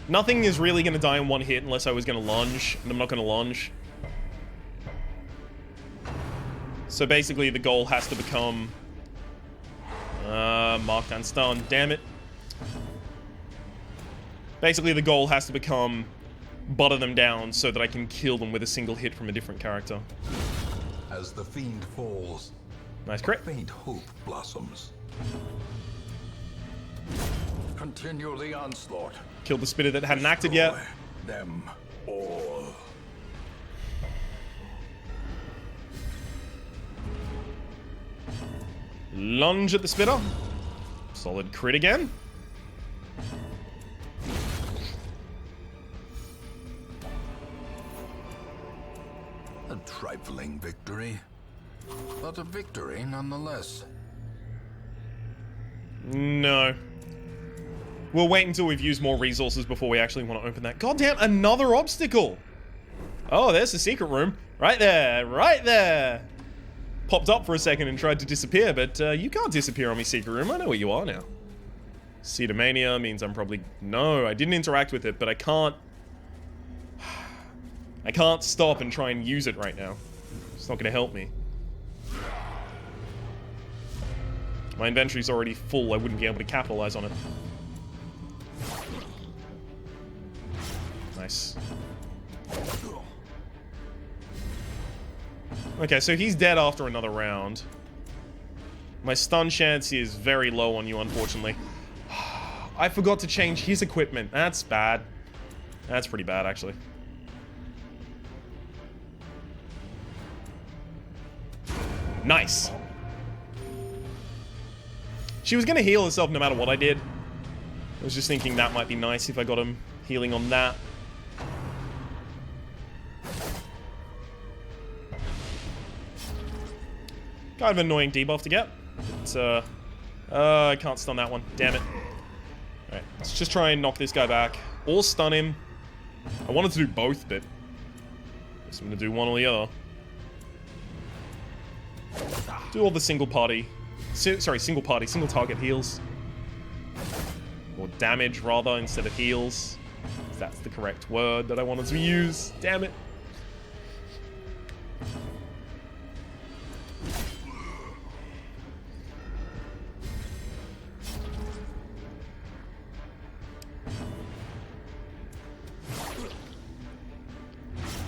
Nothing is really going to die in one hit unless I was going to lunge, and I'm not going to lunge. So basically the goal has to become... marked and stunned, damn it. Basically the goal has to become butter them down so that I can kill them with a single hit from a different character. As the fiend falls, Nice crit. faint hope blossoms. Continue the onslaught. Killed the spitter that hadn't acted yet. Destroy them all. Lunge at the spitter. Solid crit again. A trifling victory, but a victory nonetheless. No. We'll wait until we've used more resources before we actually want to open that. Goddamn, another obstacle! Oh, there's the secret room. Right there, right there! Popped up for a second and tried to disappear, but you can't disappear on me, secret room. I know where you are now. Cedomania means I'm probably... No, I didn't interact with it, but I can't... I can't stop and try and use it right now. It's not going to help me. My inventory's already full. I wouldn't be able to capitalize on it. Nice. Okay, so he's dead after another round. My stun chance is very low on you, unfortunately. I forgot to change his equipment. That's bad. That's pretty bad, actually. Nice. She was gonna heal herself no matter what I did. I was just thinking that might be nice if I got him healing on that. Kind of an annoying debuff to get. But, I can't stun that one. Damn it. Alright, let's just try and knock this guy back. Or stun him. I wanted to do both, but... guess I'm gonna do one or the other. Do all the single party... single target heals. Or damage, rather, instead of heals. That's the correct word that I wanted to use. Damn it.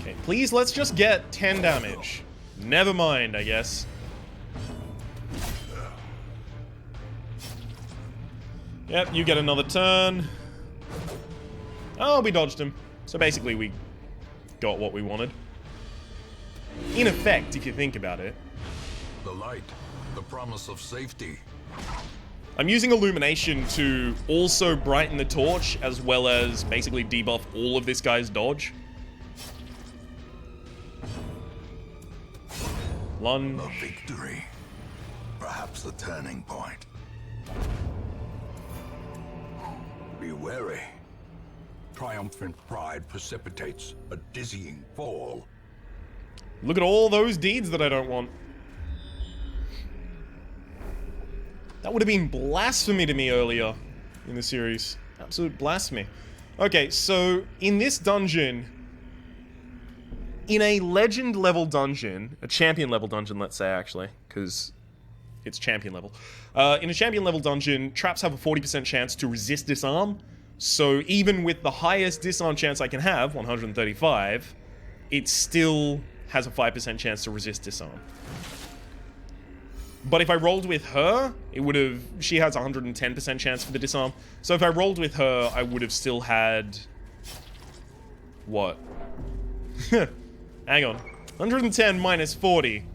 Okay, please, let's just get 10 damage. Never mind, I guess. Yep, you get another turn. Oh, we dodged him. So basically, we got what we wanted. In effect, if you think about it. The light, the promise of safety. I'm using illumination to also brighten the torch, as well as basically debuff all of this guy's dodge. Lunge. A victory. Perhaps the turning point. Be wary. Triumphant pride precipitates a dizzying fall. Look at all those deeds that I don't want. That would have been blasphemy to me earlier in the series. Absolute blasphemy. Okay, so in this dungeon, in a legend level dungeon, a champion level dungeon, let's say actually, because it's champion level. In a champion level dungeon, traps have a 40% chance to resist disarm. So even with the highest disarm chance I can have, 135, it still has a 5% chance to resist disarm. But if I rolled with her, it would have... She has a 110% chance for the disarm. So if I rolled with her, I would have still had... What? Hang on. 110 minus 40.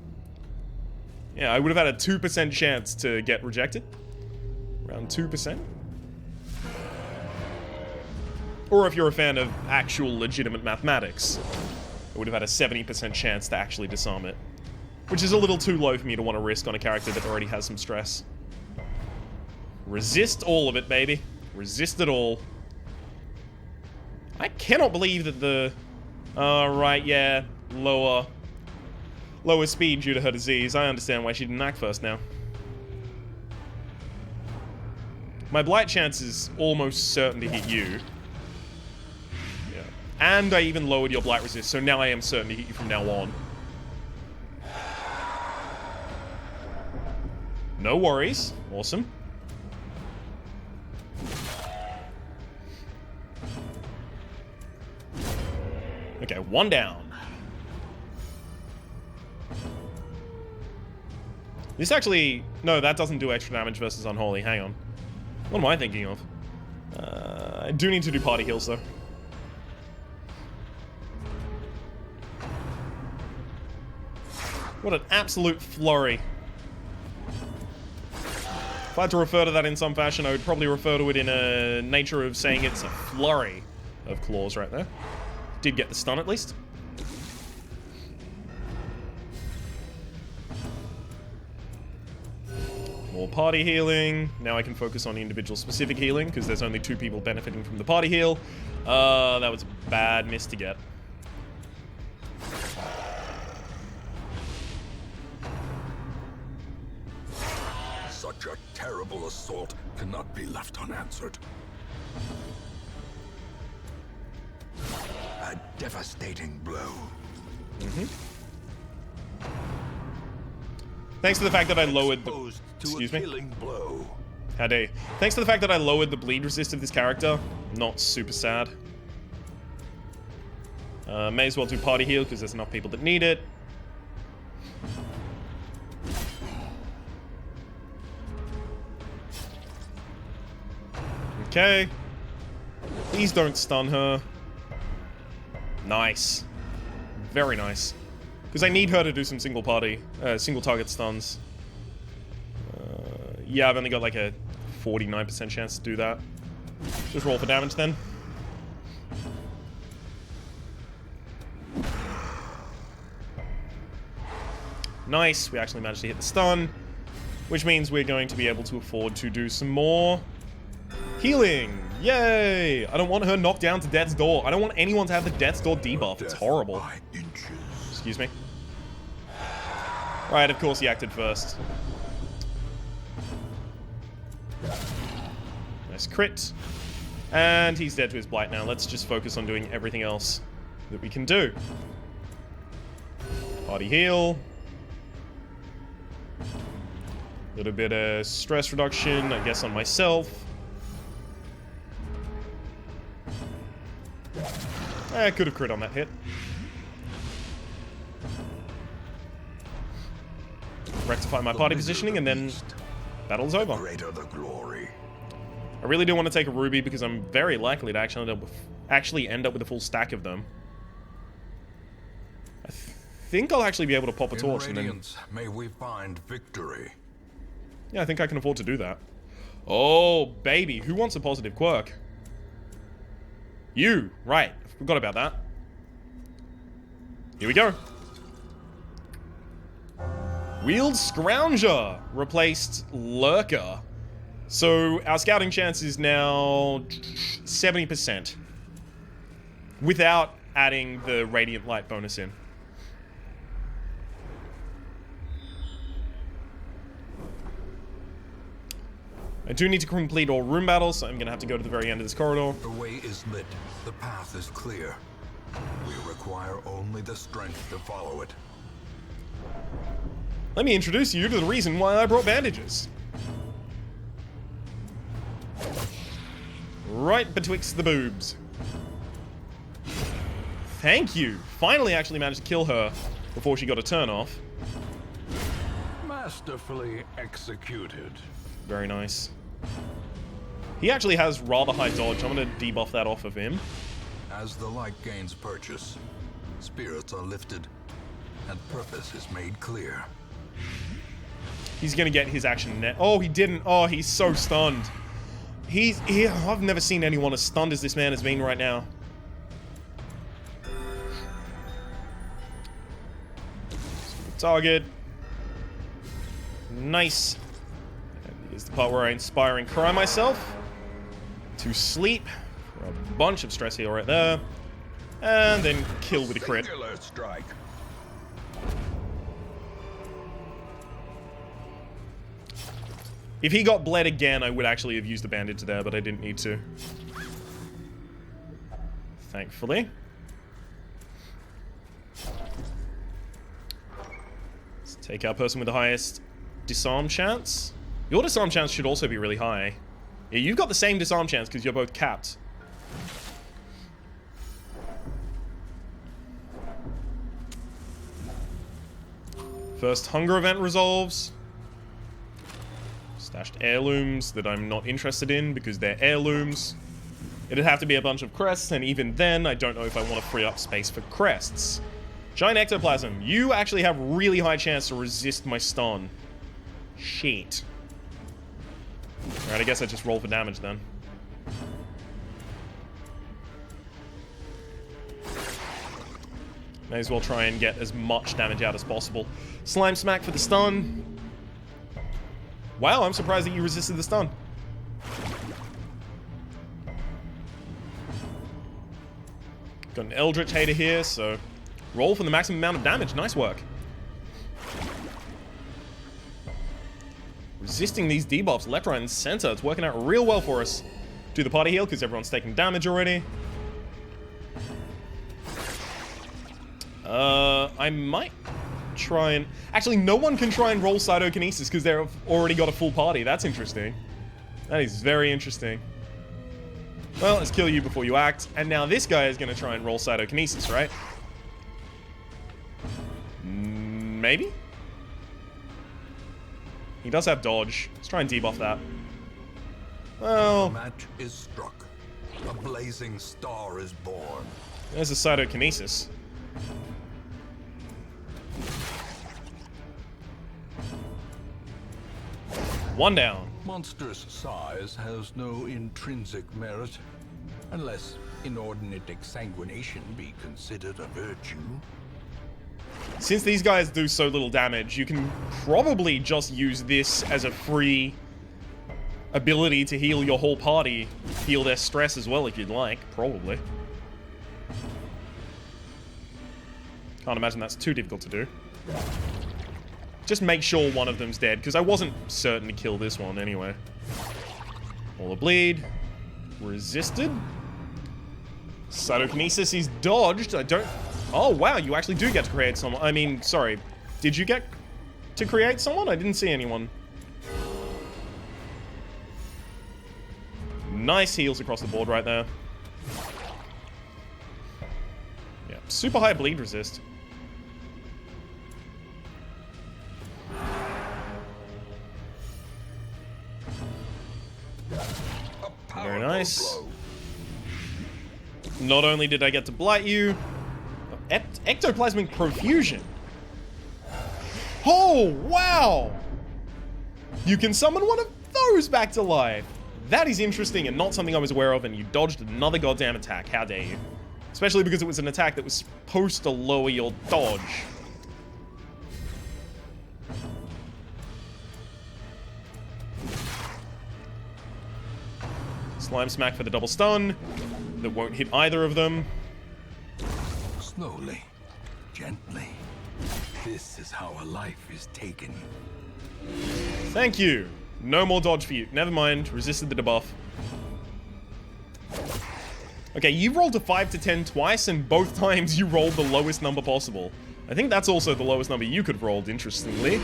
Yeah, I would have had a 2% chance to get rejected. Around 2%. Or if you're a fan of actual legitimate mathematics, I would have had a 70% chance to actually disarm it. Which is a little too low for me to want to risk on a character that already has some stress. Resist all of it, baby. Resist it all. I cannot believe that the... right, yeah. Lower speed due to her disease. I understand why she didn't act first now. My blight chance is almost certain to hit you. Yeah. And I even lowered your blight resist, so now I am certain to hit you from now on. No worries. Awesome. Okay, one down. This actually... No, that doesn't do extra damage versus Unholy. Hang on. What am I thinking of? I do need to do party heals, though. What an absolute flurry. If I had to refer to that in some fashion, I would probably refer to it in a nature of saying it's a flurry of claws right there. Did get the stun at least. More party healing. Now I can focus on individual specific healing because there's only 2 people benefiting from the party heal. That was a bad miss to get. Such a terrible assault cannot be left unanswered. A devastating blow. Thanks to the fact that I lowered the... Excuse me? Blow. How dare you. Thanks to the fact that I lowered the bleed resist of this character. Not super sad. May as well do party heal because there's enough people that need it. Okay. Please don't stun her. Nice. Very nice. Because I need her to do some single target stuns. Yeah, I've only got like a 49% chance to do that. Just roll for damage then. Nice, we actually managed to hit the stun. Which means we're going to be able to afford to do some more healing. Yay! I don't want her knocked down to death's door. I don't want anyone to have the death's door debuff. It's horrible. Excuse me. Right, of course he acted first. Nice crit. And he's dead to his blight now. Let's just focus on doing everything else that we can do. Party heal. A little bit of stress reduction, I guess, on myself. I could have crit on that hit. Rectify my party positioning, and then battle's over. Greater the glory. I really do want to take a ruby because I'm very likely to actually end up with a full stack of them. I think I'll actually be able to pop a torch and then... May we find victory. Yeah, I think I can afford to do that. Oh, baby. Who wants a positive quirk? You. Right. Forgot about that. Here we go. Wheeled Scrounger replaced Lurker. So our scouting chance is now 70%. Without adding the Radiant Light bonus in. I do need to complete all room battles, so I'm going to have to go to the very end of this corridor. The way is lit. The path is clear. We require only the strength to follow it. Let me introduce you to the reason why I brought bandages. Right betwixt the boobs. Thank you. Finally actually managed to kill her before she got a turn off. Masterfully executed. Very nice. He actually has rather high dodge. I'm going to debuff that off of him. As the light gains purchase, spirits are lifted, and purpose is made clear. He's going to get his action net. Oh, he didn't. Oh, he's so stunned. I've never seen anyone as stunned as this man has been right now. Target. Nice. And here's the part where I inspire and cry myself to sleep for a bunch of stress heal right there. And then kill with a crit. Singular strike. If he got bled again, I would actually have used the bandage there, but I didn't need to. Thankfully. Let's take our person with the highest disarm chance. Your disarm chance should also be really high. Yeah, you've got the same disarm chance because you're both capped. First hunger event resolves. Stashed heirlooms that I'm not interested in because they're heirlooms. It'd have to be a bunch of crests, and even then, I don't know if I want to free up space for crests. Giant ectoplasm. You actually have really high chance to resist my stun. Shit. Alright, I guess I just roll for damage then. May as well try and get as much damage out as possible. Slime smack for the stun. Wow, I'm surprised that you resisted the stun. Got an Eldritch Hater here, so roll for the maximum amount of damage. Nice work. Resisting these debuffs left, right, and center. It's working out real well for us. Do the party heal because everyone's taking damage already. I might try and... Actually, no one can try and roll Cytokinesis because they've already got a full party. That's interesting. That is very interesting. Well, let's kill you before you act. And now this guy is going to try and roll Cytokinesis, right? Maybe? He does have dodge. Let's try and debuff that. Well... The match is struck. A blazing star is born. There's a Cytokinesis. One down. Monstrous size has no intrinsic merit, unless inordinate exsanguination be considered a virtue. Since these guys do so little damage, you can probably just use this as a free ability to heal your whole party. Heal their stress as well if you'd like, probably. Can't imagine that's too difficult to do. Just make sure one of them's dead, because I wasn't certain to kill this one anyway. All the bleed. Resisted. Cytokinesis is dodged. I don't... Oh, wow, you actually do get to create someone. I mean, sorry. Did you get to create someone? I didn't see anyone. Nice heals across the board right there. Yeah, super high bleed resist. Very nice. Not only did I get to blight you, ectoplasmic profusion. Oh, wow! You can summon one of those back to life. That is interesting and not something I was aware of, and you dodged another goddamn attack. How dare you? Especially because it was an attack that was supposed to lower your dodge. Slime smack for the double stun. That won't hit either of them. Slowly, gently. This is how a life is taken. Thank you. No more dodge for you. Never mind. Resisted the debuff. Okay, you rolled a 5 to 10 twice, and both times you rolled the lowest number possible. I think that's also the lowest number you could have rolled, interestingly.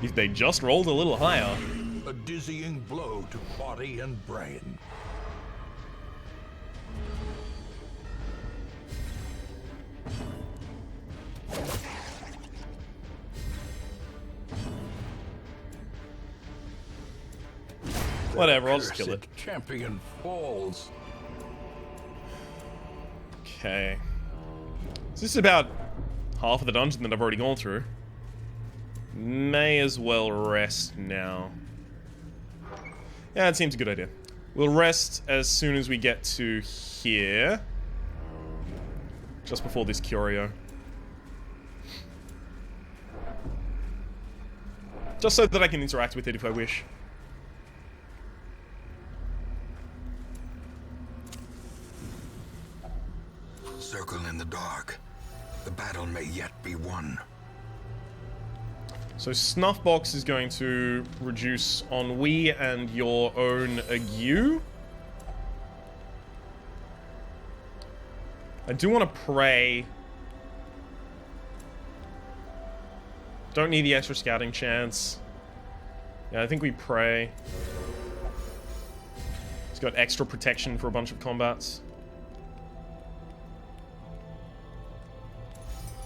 If they just rolled a little higher. A dizzying blow to body and brain. Whatever, I'll just kill it. Champion falls. Okay. So this is about half of the dungeon that I've already gone through. May as well rest now. Yeah, it seems a good idea. We'll rest as soon as we get to here. Just before this curio. Just so that I can interact with it if I wish. Circle in the dark. The battle may yet be won. So Snuffbox is going to reduce ennui and your own ague. I do want to pray. Don't need the extra scouting chance. Yeah, I think we pray. It's got extra protection for a bunch of combats.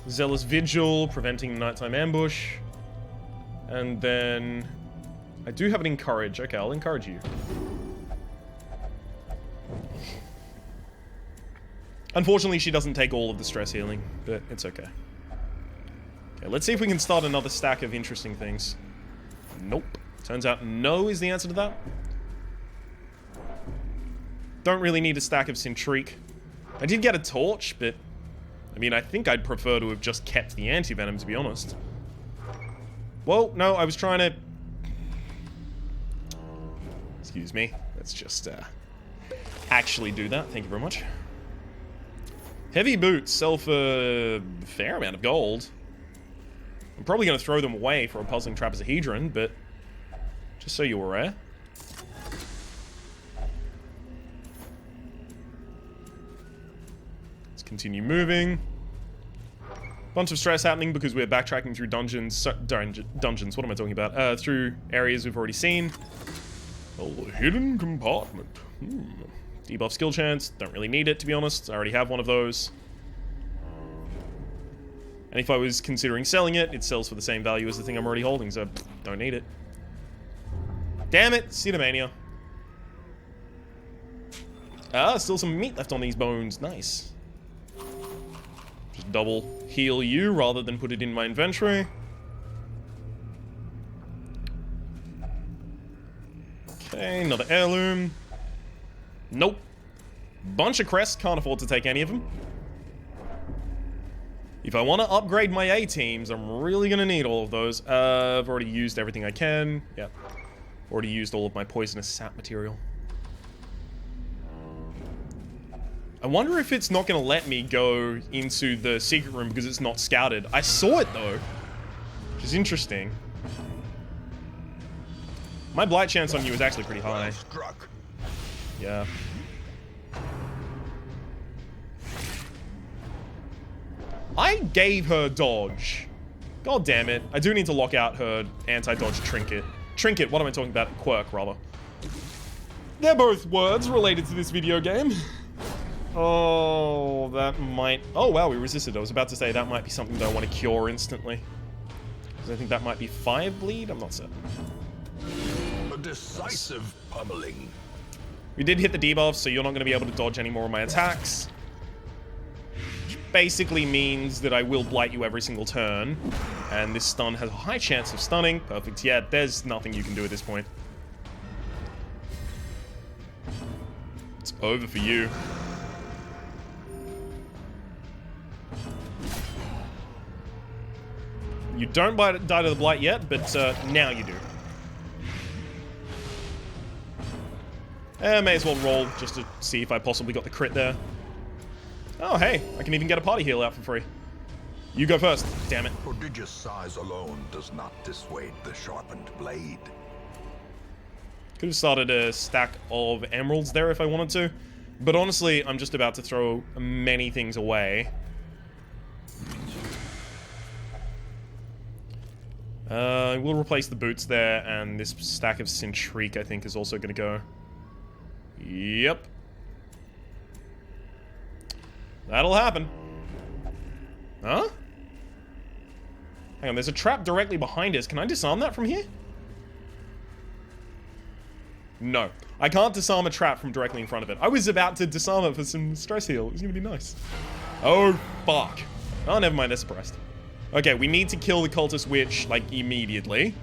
Zealous Vigil, preventing nighttime ambush. And then... I do have an Encourage. Okay, I'll encourage you. Unfortunately, she doesn't take all of the stress healing, but it's okay. Okay, let's see if we can start another stack of interesting things. Nope. Turns out no is the answer to that. Don't really need a stack of Cintrique. I did get a torch, but... I mean, I think I'd prefer to have just kept the anti-venom, to be honest. Well, no, I was trying to... Excuse me. Let's just, actually do that. Thank you very much. Heavy boots sell for a fair amount of gold. I'm probably going to throw them away for a puzzling trapezohedron, but just so you're aware. Let's continue moving. Bunch of stress happening because we're backtracking through dungeons. Dungeons, what am I talking about? Through areas we've already seen. Oh, hidden compartment. Debuff skill chance. Don't really need it, to be honest. I already have one of those. And if I was considering selling it, it sells for the same value as the thing I'm already holding, so don't need it. Damn it, Cedomania. Ah, still some meat left on these bones. Nice. Just double heal you rather than put it in my inventory. Okay, another heirloom. Nope. Bunch of crests, can't afford to take any of them. If I want to upgrade my A-teams, I'm really going to need all of those. I've already used everything I can. Yep. Already used all of my poisonous sap material. I wonder if it's not going to let me go into the secret room because it's not scouted. I saw it, though. Which is interesting. My blight chance on you is actually pretty high. Yeah. I gave her dodge. God damn it. I do need to lock out her anti-dodge trinket. Trinket, what am I talking about? Quirk, rather. They're both words related to this video game. Oh, that might... Oh, wow, we resisted. I was about to say that might be something that I want to cure instantly. Because I think that might be 5 bleed? I'm not certain. A decisive pummeling. We did hit the debuff, so you're not going to be able to dodge any more of my attacks. Which basically means that I will blight you every single turn. And this stun has a high chance of stunning. Perfect. Yeah, there's nothing you can do at this point. It's over for you. You don't die to the blight yet, but now you do. May as well roll just to see if I possibly got the crit there. Oh, hey, I can even get a party heal out for free. You go first, damn it. Prodigious size alone does not dissuade the sharpened blade. Could have started a stack of emeralds there if I wanted to. But honestly, I'm just about to throw many things away. We'll replace the boots there, and this stack of Cintrique, I think, is also going to go. Yep. That'll happen. Huh? Hang on, there's a trap directly behind us. Can I disarm that from here? No. I can't disarm a trap from directly in front of it. I was about to disarm it for some stress heal. It was going to be nice. Oh, fuck. Oh, never mind. They're suppressed. Okay, we need to kill the cultist witch, like, immediately.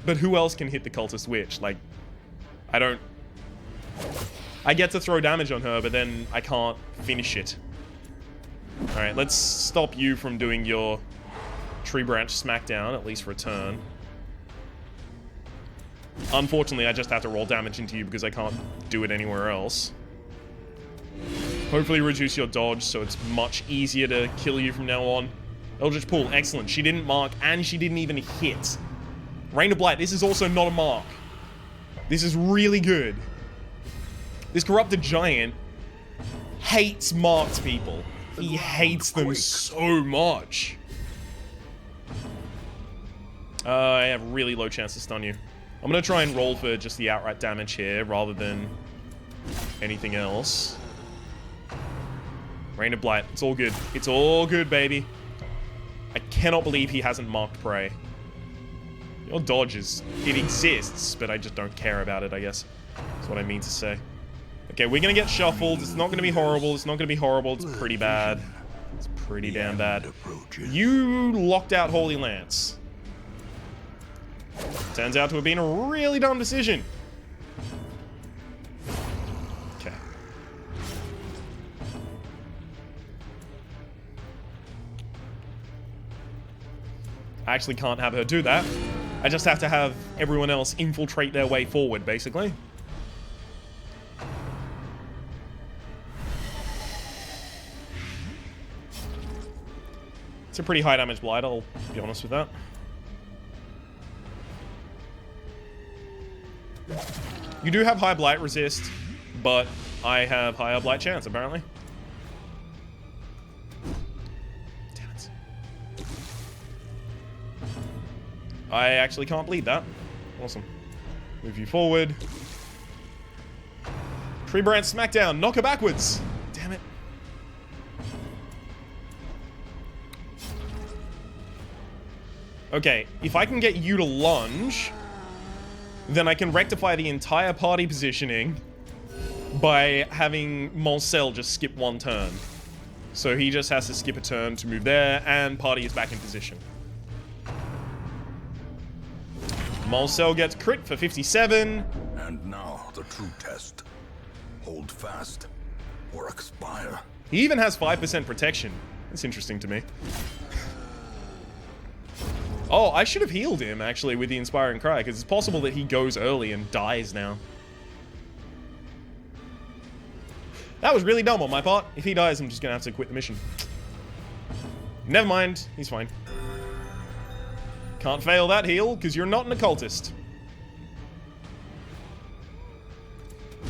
But who else can hit the cultist witch? Like, I don't... I get to throw damage on her, but then I can't finish it. Alright, let's stop you from doing your tree branch smackdown, at least for a turn. Unfortunately, I just have to roll damage into you because I can't do it anywhere else. Hopefully reduce your dodge so it's much easier to kill you from now on. Eldritch Pool, excellent. She didn't mark and she didn't even hit. Rain of Blight, this is also not a mark. This is really good. This Corrupted Giant hates marked people. He hates them so much. I have really low chance to stun you. I'm going to try and roll for just the outright damage here rather than anything else. Rain of Blight. It's all good. It's all good, baby. I cannot believe he hasn't marked prey. Your dodge is... It exists, but I just don't care about it, I guess. That's what I mean to say. Okay, we're gonna get shuffled. It's not gonna be horrible. It's not gonna be horrible. It's pretty bad. It's pretty damn bad. You locked out Holy Lance. Turns out to have been a really dumb decision. Okay. I actually can't have her do that. I just have to have everyone else infiltrate their way forward, basically. It's a pretty high damage blight, I'll be honest with that. You do have high blight resist, but I have higher blight chance, apparently. Damn it. I actually can't bleed that. Awesome. Move you forward. Tree Branch Smackdown. Knock her backwards. Damn it. Okay, if I can get you to lunge, then I can rectify the entire party positioning by having Moncel just skip one turn. So he just has to skip a turn to move there, and party is back in position. Moncel gets crit for 57. And now the true test. Hold fast or expire. He even has 5% protection. That's interesting to me. Oh, I should have healed him, actually, with the Inspiring Cry, because it's possible that he goes early and dies now. That was really dumb on my part. If he dies, I'm just going to have to quit the mission. Never mind. He's fine. Can't fail that heal, because you're not an occultist.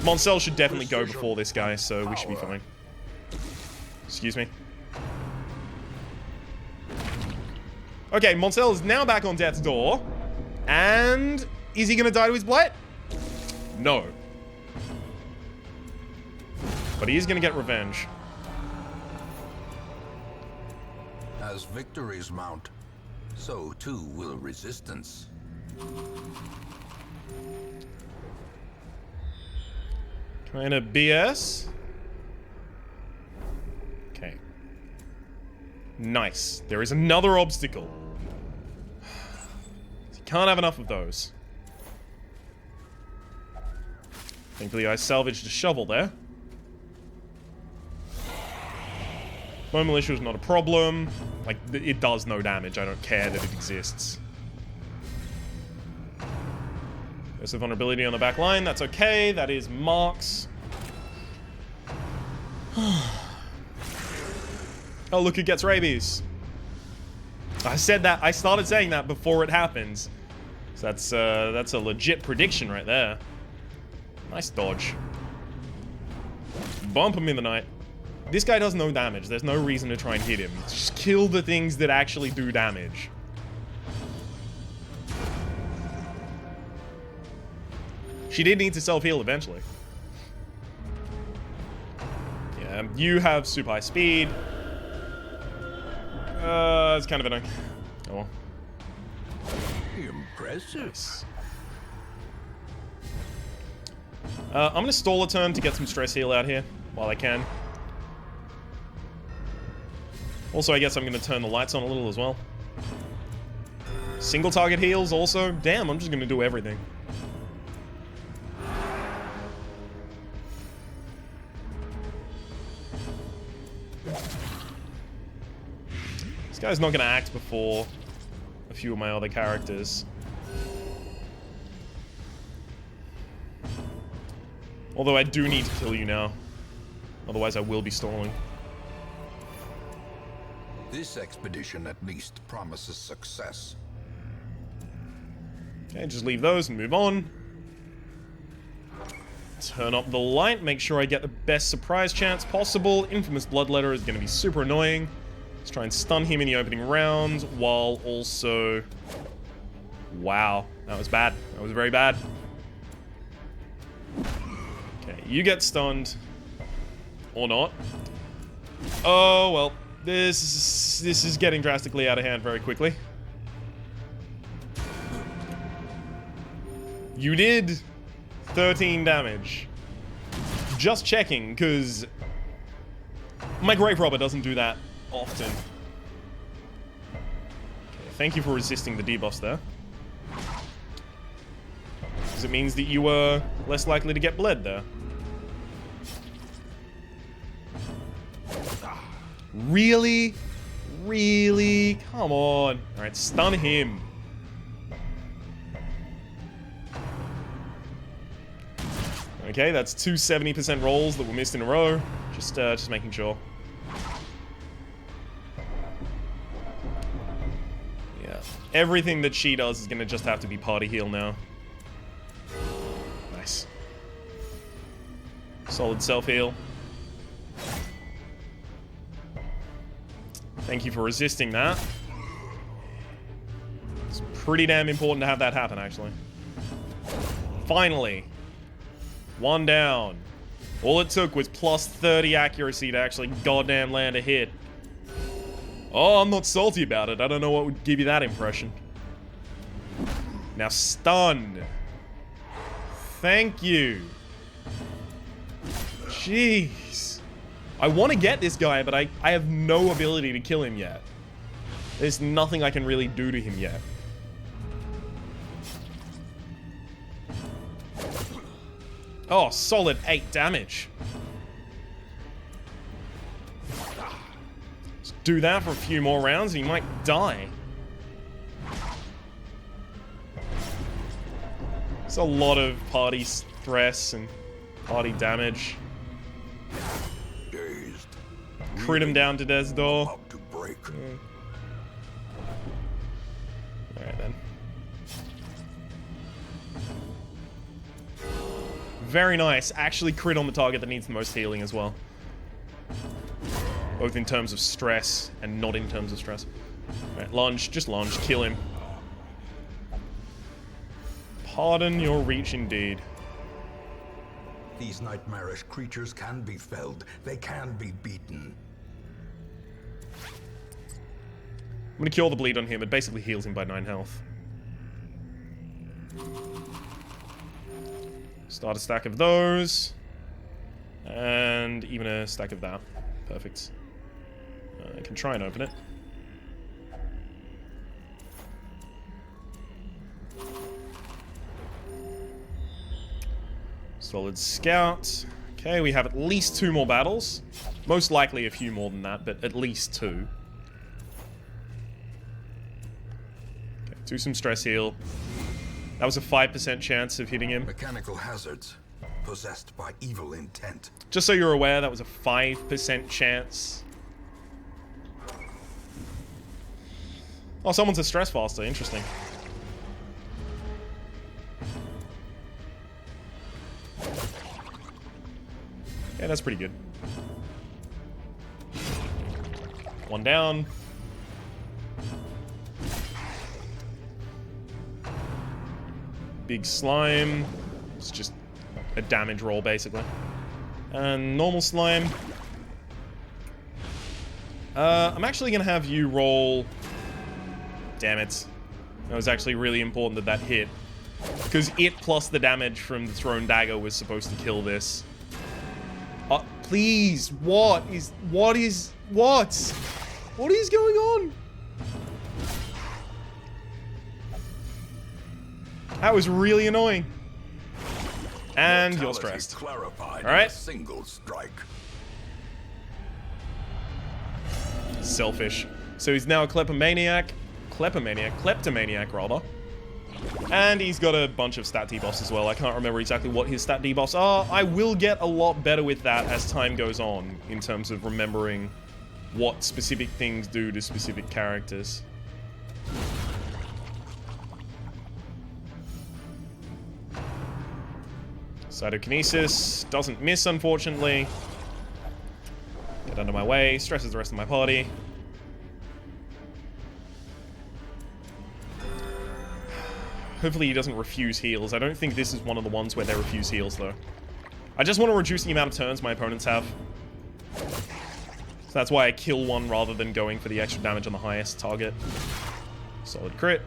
Moncel should definitely go before this guy, so we should be fine. Excuse me. Okay, Moncel is now back on death's door. And is he going to die to his blight? No. But he is going to get revenge. As victories mount, so too will resistance. Kind of BS. Okay. Nice. There is another obstacle. You can't have enough of those. Thankfully, I salvaged a shovel there. Bone Militia is not a problem. Like, it does no damage. I don't care that it exists. There's a vulnerability on the back line. That's okay. That is marks. Oh, look, it gets rabies. I said that. I started saying that before it happens. So that's a legit prediction right there. Nice dodge. Bump him in the night. This guy does no damage. There's no reason to try and hit him. Just kill the things that actually do damage. She did need to self-heal eventually. Yeah, you have super high speed. It's kind of annoying. Oh well. Impressive. Nice. I'm gonna stall a turn to get some stress heal out here while I can. Also, I guess I'm gonna turn the lights on a little as well. Single target heals also. Damn, I'm just gonna do everything. This guy's not gonna act before a few of my other characters. Although I do need to kill you now. Otherwise I will be stalling. This expedition at least promises success. Okay, just leave those and move on. Turn up the light, make sure I get the best surprise chance possible. Infamous Bloodletter is going to be super annoying. Let's try and stun him in the opening round, while also... Wow, that was bad. That was very bad. Okay, you get stunned. Or not. Oh, well. This is getting drastically out of hand very quickly. You did 13 damage. Just checking, because my Grave Robber doesn't do that often. Okay, thank you for resisting the debuffs there. Because it means that you were less likely to get bled there. Really? Really? Come on. Alright, stun him. Okay, that's two 70% rolls that were missed in a row. Just making sure. Yeah. Everything that she does is gonna just have to be party heal now. Nice. Solid self-heal. Thank you for resisting that. It's pretty damn important to have that happen, actually. Finally. One down. All it took was plus 30 accuracy to actually goddamn land a hit. Oh, I'm not salty about it. I don't know what would give you that impression. Now stun. Thank you. Jeez. I want to get this guy, but I have no ability to kill him yet. There's nothing I can really do to him yet. Oh, solid 8 damage. Let's do that for a few more rounds and he might die. It's a lot of party stress and party damage. Dazed. Crit him down to death's door. About to break. Alright then. Very nice. Actually crit on the target that needs the most healing as well. Both in terms of stress and not in terms of stress. Alright, lunge. Just lunge. Kill him. Pardon your reach indeed. These nightmarish creatures can be felled. They can be beaten. I'm gonna cure the bleed on him. It basically heals him by 9 health. Start a stack of those. And even a stack of that. Perfect. I can try and open it. Solid scout. Okay, we have at least 2 more battles. Most likely a few more than that, but at least 2. Okay, do some stress heal. That was a 5% chance of hitting him. Mechanical hazards possessed by evil intent. Just so you're aware, that was a 5% chance. Oh, someone's a stress faster. Interesting. Yeah, that's pretty good. One down. Big slime. It's just a damage roll, basically. And normal slime. I'm actually gonna have you roll... Damn it. That was actually really important that that hit. Because it plus the damage from the thrown dagger was supposed to kill this. Please, what is going on? That was really annoying. And you're stressed. All right. Single strike. Selfish. So he's now a kleptomaniac, rather. And he's got a bunch of stat debuffs as well. I can't remember exactly what his stat debuffs are. I will get a lot better with that as time goes on, in terms of remembering what specific things do to specific characters. Cytokinesis doesn't miss, unfortunately. Get out of my way. Stresses the rest of my party. Hopefully he doesn't refuse heals. I don't think this is one of the ones where they refuse heals, though. I just want to reduce the amount of turns my opponents have. So that's why I kill one rather than going for the extra damage on the highest target. Solid crit.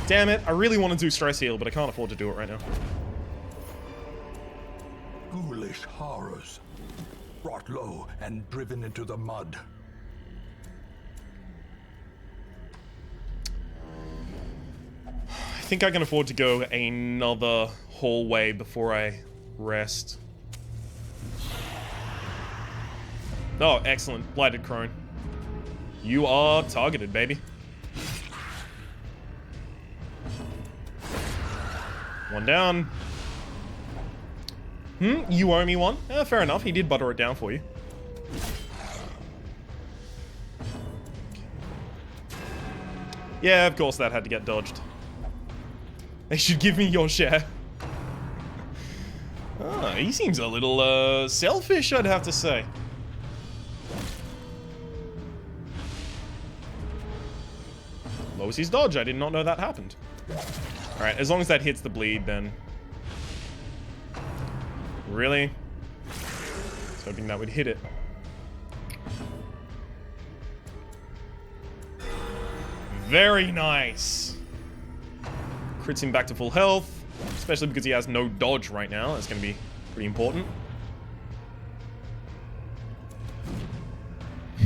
Damn it, I really want to do stress heal, but I can't afford to do it right now. Ghoulish horrors, brought low and driven into the mud. I think I can afford to go another hallway before I rest. Oh, excellent. Blighted Crone. You are targeted, baby. One down. You owe me one? Fair enough, he did butter it down for you. Yeah, of course that had to get dodged. They should give me your share. Ah, he seems a little, selfish, I'd have to say. Lowers his dodge, I did not know that happened. Alright, as long as that hits the bleed, then... Really? I was hoping that would hit it. Very nice! Crits him back to full health, especially because he has no dodge right now. That's going to be pretty important.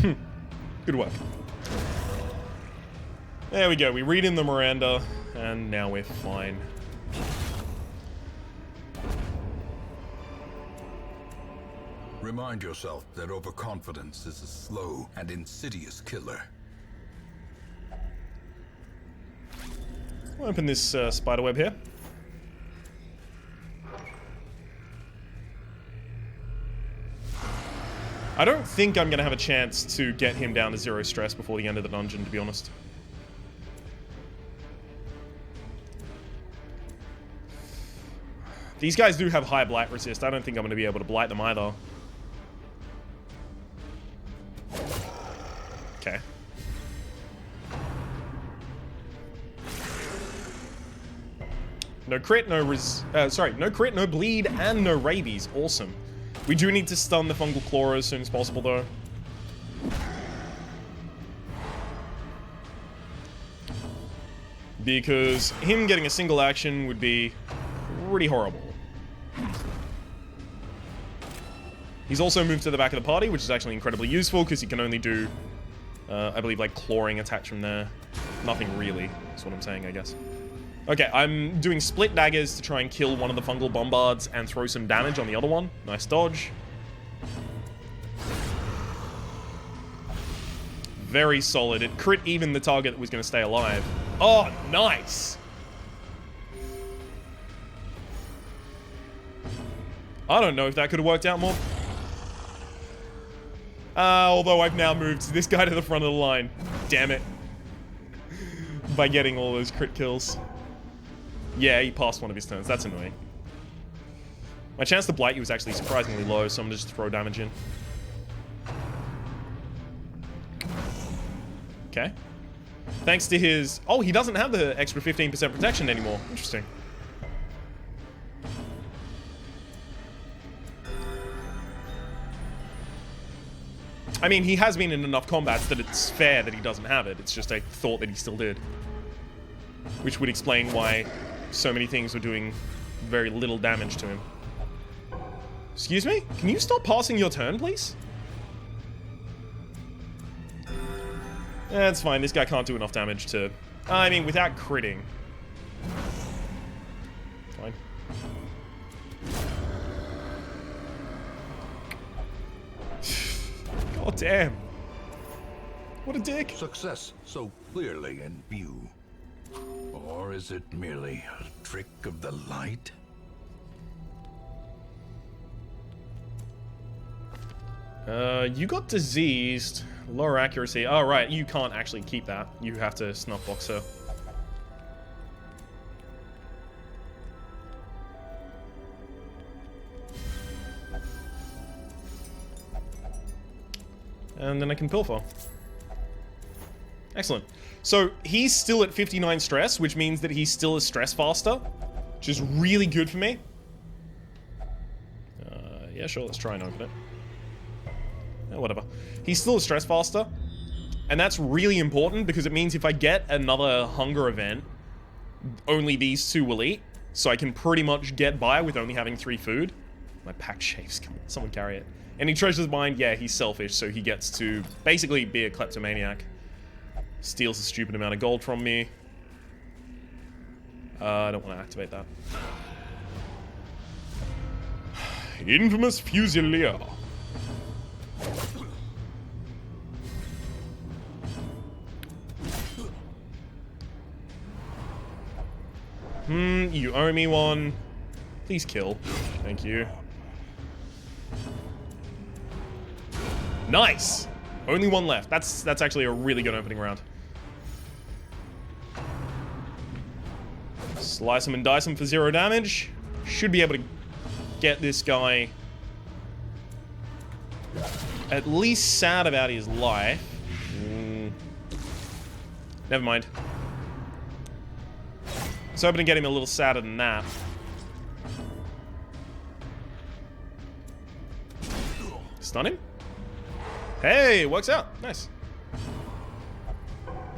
Good work. There we go, we read in the Miranda, and now we're fine. Remind yourself that overconfidence is a slow and insidious killer. I'll open this spiderweb here. I don't think I'm going to have a chance to get him down to 0 stress before the end of the dungeon, to be honest. These guys do have high blight resist. I don't think I'm going to be able to blight them either. Okay. No crit, no no crit, no bleed, and no rabies. Awesome. We do need to stun the fungal claw as soon as possible, though. Because him getting a single action would be pretty horrible. He's also moved to the back of the party, which is actually incredibly useful, because he can only do, I believe, like, clawing attacks from there. Nothing really, is what I'm saying, I guess. Okay, I'm doing split daggers to try and kill one of the fungal bombards and throw some damage on the other one. Nice dodge. Very solid. It crit even the target that was going to stay alive. Oh, nice! I don't know if that could have worked out more. Although I've now moved this guy to the front of the line. Damn it. By getting all those crit kills. Yeah, he passed one of his turns. That's annoying. My chance to blight you was actually surprisingly low, so I'm gonna just throw damage in. Okay. Thanks to his... Oh, he doesn't have the extra 15% protection anymore. Interesting. I mean, he has been in enough combats that it's fair that he doesn't have it. It's just I thought that he still did. Which would explain why so many things were doing very little damage to him. Excuse me? Can you stop passing your turn, please? That's fine. This guy can't do enough damage to... I mean, without critting. Fine. God damn. What a dick. Success so clearly in view. Or is it merely a trick of the light? You got diseased. Lower accuracy. Oh, right. You can't actually keep that. You have to snuff box her. And then I can pilfer. Excellent. So, he's still at 59 stress, which means that he's still a stress faster. which is really good for me. Yeah, sure, let's try and open it. Yeah, whatever. He's still a stress faster, and that's really important because it means if I get another hunger event, only these two will eat, so I can pretty much get by with only having 3 food. My pack shapes, someone carry it. Any treasures mine? Yeah, he's selfish, so he gets to basically be a kleptomaniac. Steals a stupid amount of gold from me. I don't want to activate that. Infamous Fusilier. You owe me one. Please kill. Thank you. Nice! Only one left. That's actually a really good opening round. Slice him and dice him for 0 damage. Should be able to get this guy at least sad about his life. Never mind. I was hoping to get him a little sadder than that. Stun him? Hey, it works out. Nice.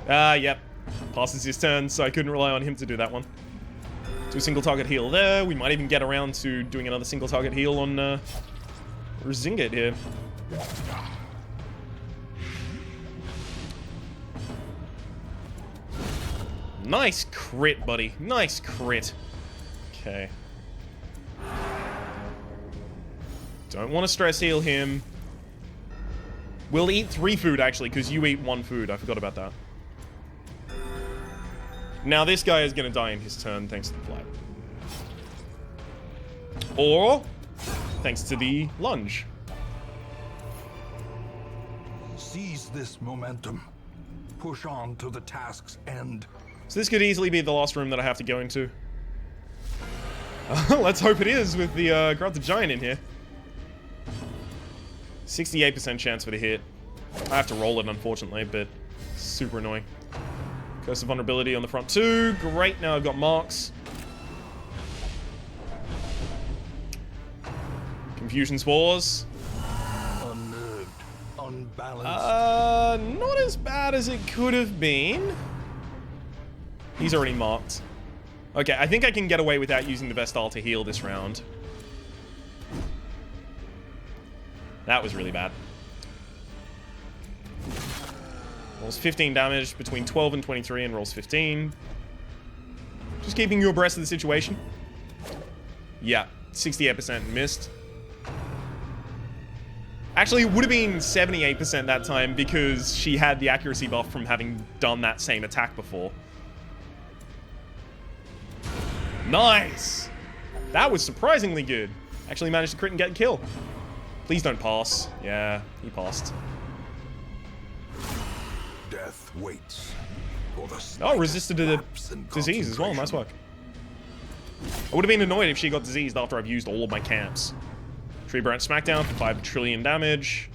Yep. Passes his turn, so I couldn't rely on him to do that one. Do a single target heal there. We might even get around to doing another single target heal on Rzingit here. Nice crit, buddy. Nice crit. Okay. Don't want to stress heal him. We'll eat 3 food, actually, because you eat 1 food. I forgot about that. Now, this guy is going to die in his turn, thanks to the flag. Or, thanks to the lunge. Seize this momentum. Push on to the task's end. So this could easily be the last room that I have to go into. Let's hope it is with the Grunted Giant in here. 68% chance for the hit. I have to roll it, unfortunately, but super annoying. Curse of Vulnerability on the front too. Great, now I've got marks. Confusion Spores. Unnerved, unbalanced. Not as bad as it could have been. He's already marked. Okay, I think I can get away without using the Vestal to heal this round. That was really bad. Rolls 15 damage between 12 and 23 and rolls 15. Just keeping you abreast of the situation. Yeah, 68% missed. Actually, it would have been 78% that time because she had the accuracy buff from having done that same attack before. Nice! That was surprisingly good. Actually managed to crit and get a kill. Please don't pass. Yeah, he passed. Death waits for the oh, resisted to the disease as well. Nice work. I would have been annoyed if she got diseased after I've used all of my camps. Tree Branch Smackdown for 5 trillion damage.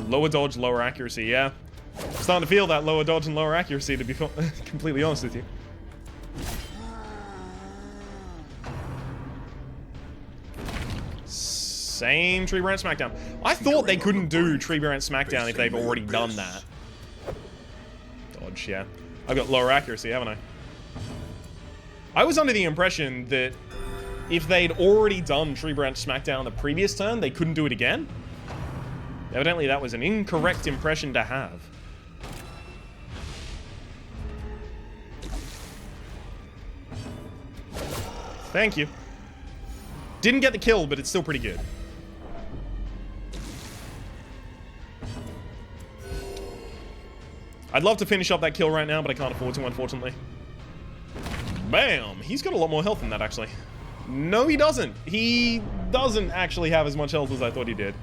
Lower dodge, lower accuracy, yeah. I'm starting to feel that lower dodge and lower accuracy, to be completely honest with you. Same Tree Branch Smackdown. I thought they couldn't do Tree Branch Smackdown if they've already done that. Dodge, yeah. I've got lower accuracy, haven't I? I was under the impression that if they'd already done Tree Branch Smackdown the previous turn, they couldn't do it again. Evidently, that was an incorrect impression to have. Thank you. Didn't get the kill, but it's still pretty good. I'd love to finish up that kill right now, but I can't afford to, unfortunately. Bam! He's got a lot more health than that, actually. No, he doesn't. He doesn't actually have as much health as I thought he did.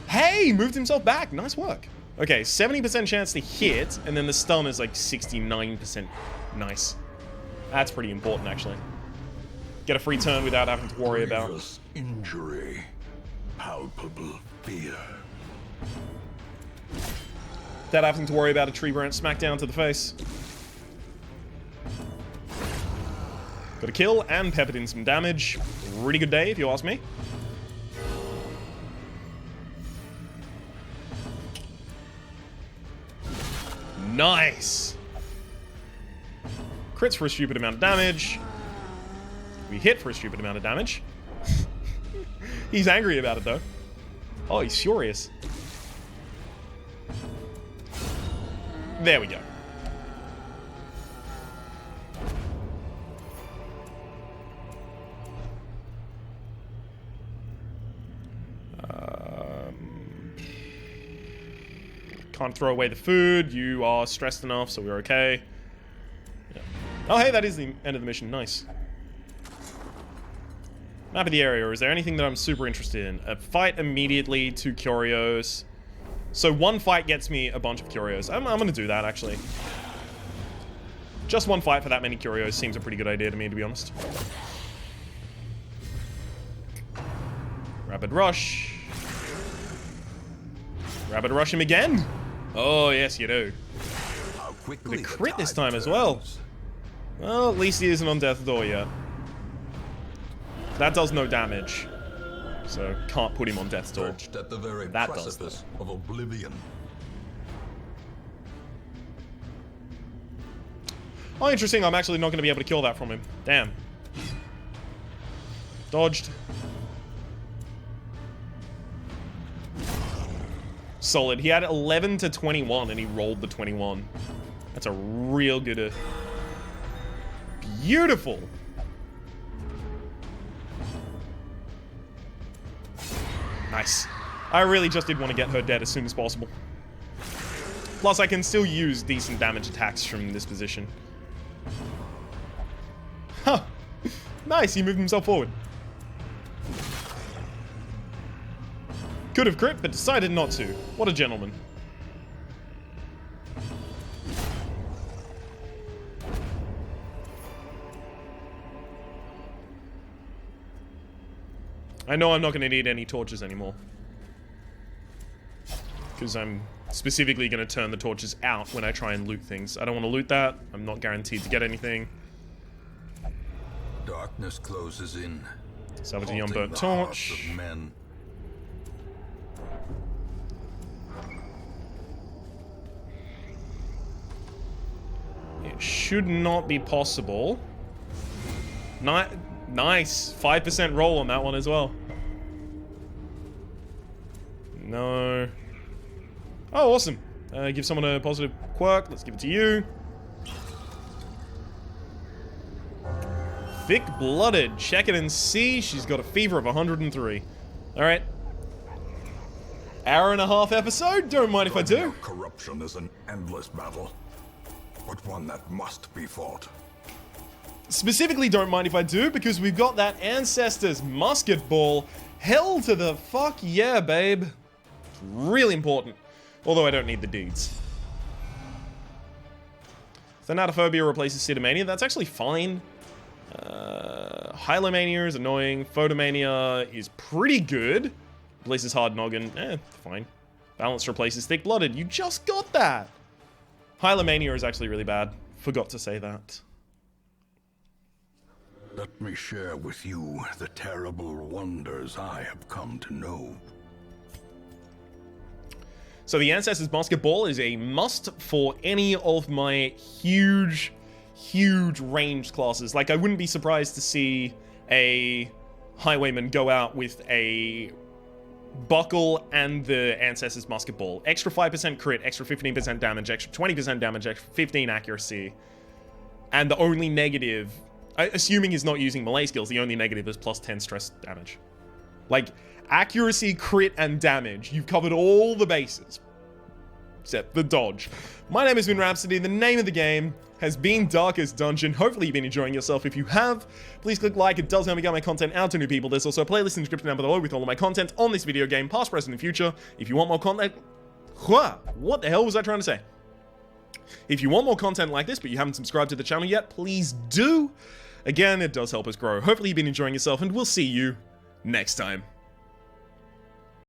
Hey! Moved himself back. Nice work. Okay, 70% chance to hit, and then the stun is like 69%. Nice. That's pretty important, actually. Get a free turn without having to worry about injury, palpable fear. Without having to worry about a Tree Branch Smackdown to the face. Got a kill and peppered in some damage. Really good day, if you ask me. Nice! Crits for a stupid amount of damage. We hit for a stupid amount of damage. He's angry about it, though. Oh, he's furious. There we go. Can't throw away the food. You are stressed enough, so we're okay. Yeah. Oh, hey, that is the end of the mission. Nice. Map of the area. Is there anything that I'm super interested in? A fight immediately, 2 curios. So 1 fight gets me a bunch of curios. I'm gonna do that, actually. Just 1 fight for that many curios seems a pretty good idea to me, to be honest. Rapid rush. Rapid rush him again. Oh, yes, you do. With a crit this time as well. Well, at least he isn't on death's door yet. That does no damage. So, can't put him on death's door. At the very that does, though. Of oblivion. Oh, interesting. I'm actually not going to be able to kill that from him. Damn. Dodged. Solid. He had 11 to 21 and he rolled the 21. That's a real good... Beautiful. Nice. I really just did want to get her dead as soon as possible. Plus, I can still use decent damage attacks from this position. Huh. Nice, he moved himself forward. Could have crit, but decided not to. What a gentleman. I know I'm not going to need any torches anymore. Because I'm specifically going to turn the torches out when I try and loot things. I don't want to loot that. I'm not guaranteed to get anything. Darkness closes in. Salvage the unburnt torch. It should not be possible. Nice. 5% roll on that one as well. No. Oh, awesome. Give someone a positive quirk. Let's give it to you. Thick-blooded. Check it and see. She's got a fever of 103. Alright. Hour and a half episode? Don't mind if I do. Corruption is an endless battle, but one that must be fought. Specifically, don't mind if I do, because we've got that Ancestors Musket Ball. Hell to the fuck yeah, babe. It's really important. Although I don't need the deeds. Thanatophobia replaces Cytomania. That's actually fine. Hylomania is annoying. Photomania is pretty good. Replaces Hard Noggin. Fine. Balance replaces Thick-Blooded. You just got that. Hylomania is actually really bad. Forgot to say that. Let me share with you the terrible wonders I have come to know. So the Ancestors Musket Ball is a must for any of my huge ranged classes. Like, I wouldn't be surprised to see a Highwayman go out with a Buckle and the Ancestors Musket Ball. Extra 5% crit, extra 15% damage, extra 20% damage, extra 15 accuracy. And the only negative, assuming he's not using melee skills, the only negative is plus 10 stress damage. Like, accuracy, crit, and damage. You've covered all the bases. Except the dodge. My name has been Rhapsody. The name of the game has been Darkest Dungeon. Hopefully you've been enjoying yourself. If you have, please click like. It does help me get my content out to new people. There's also a playlist in the description down below with all of my content on this video game, past, present, and future. If you want more content... What the hell was I trying to say? If you want more content like this, but you haven't subscribed to the channel yet, please do. Again, it does help us grow. Hopefully you've been enjoying yourself, and we'll see you next time.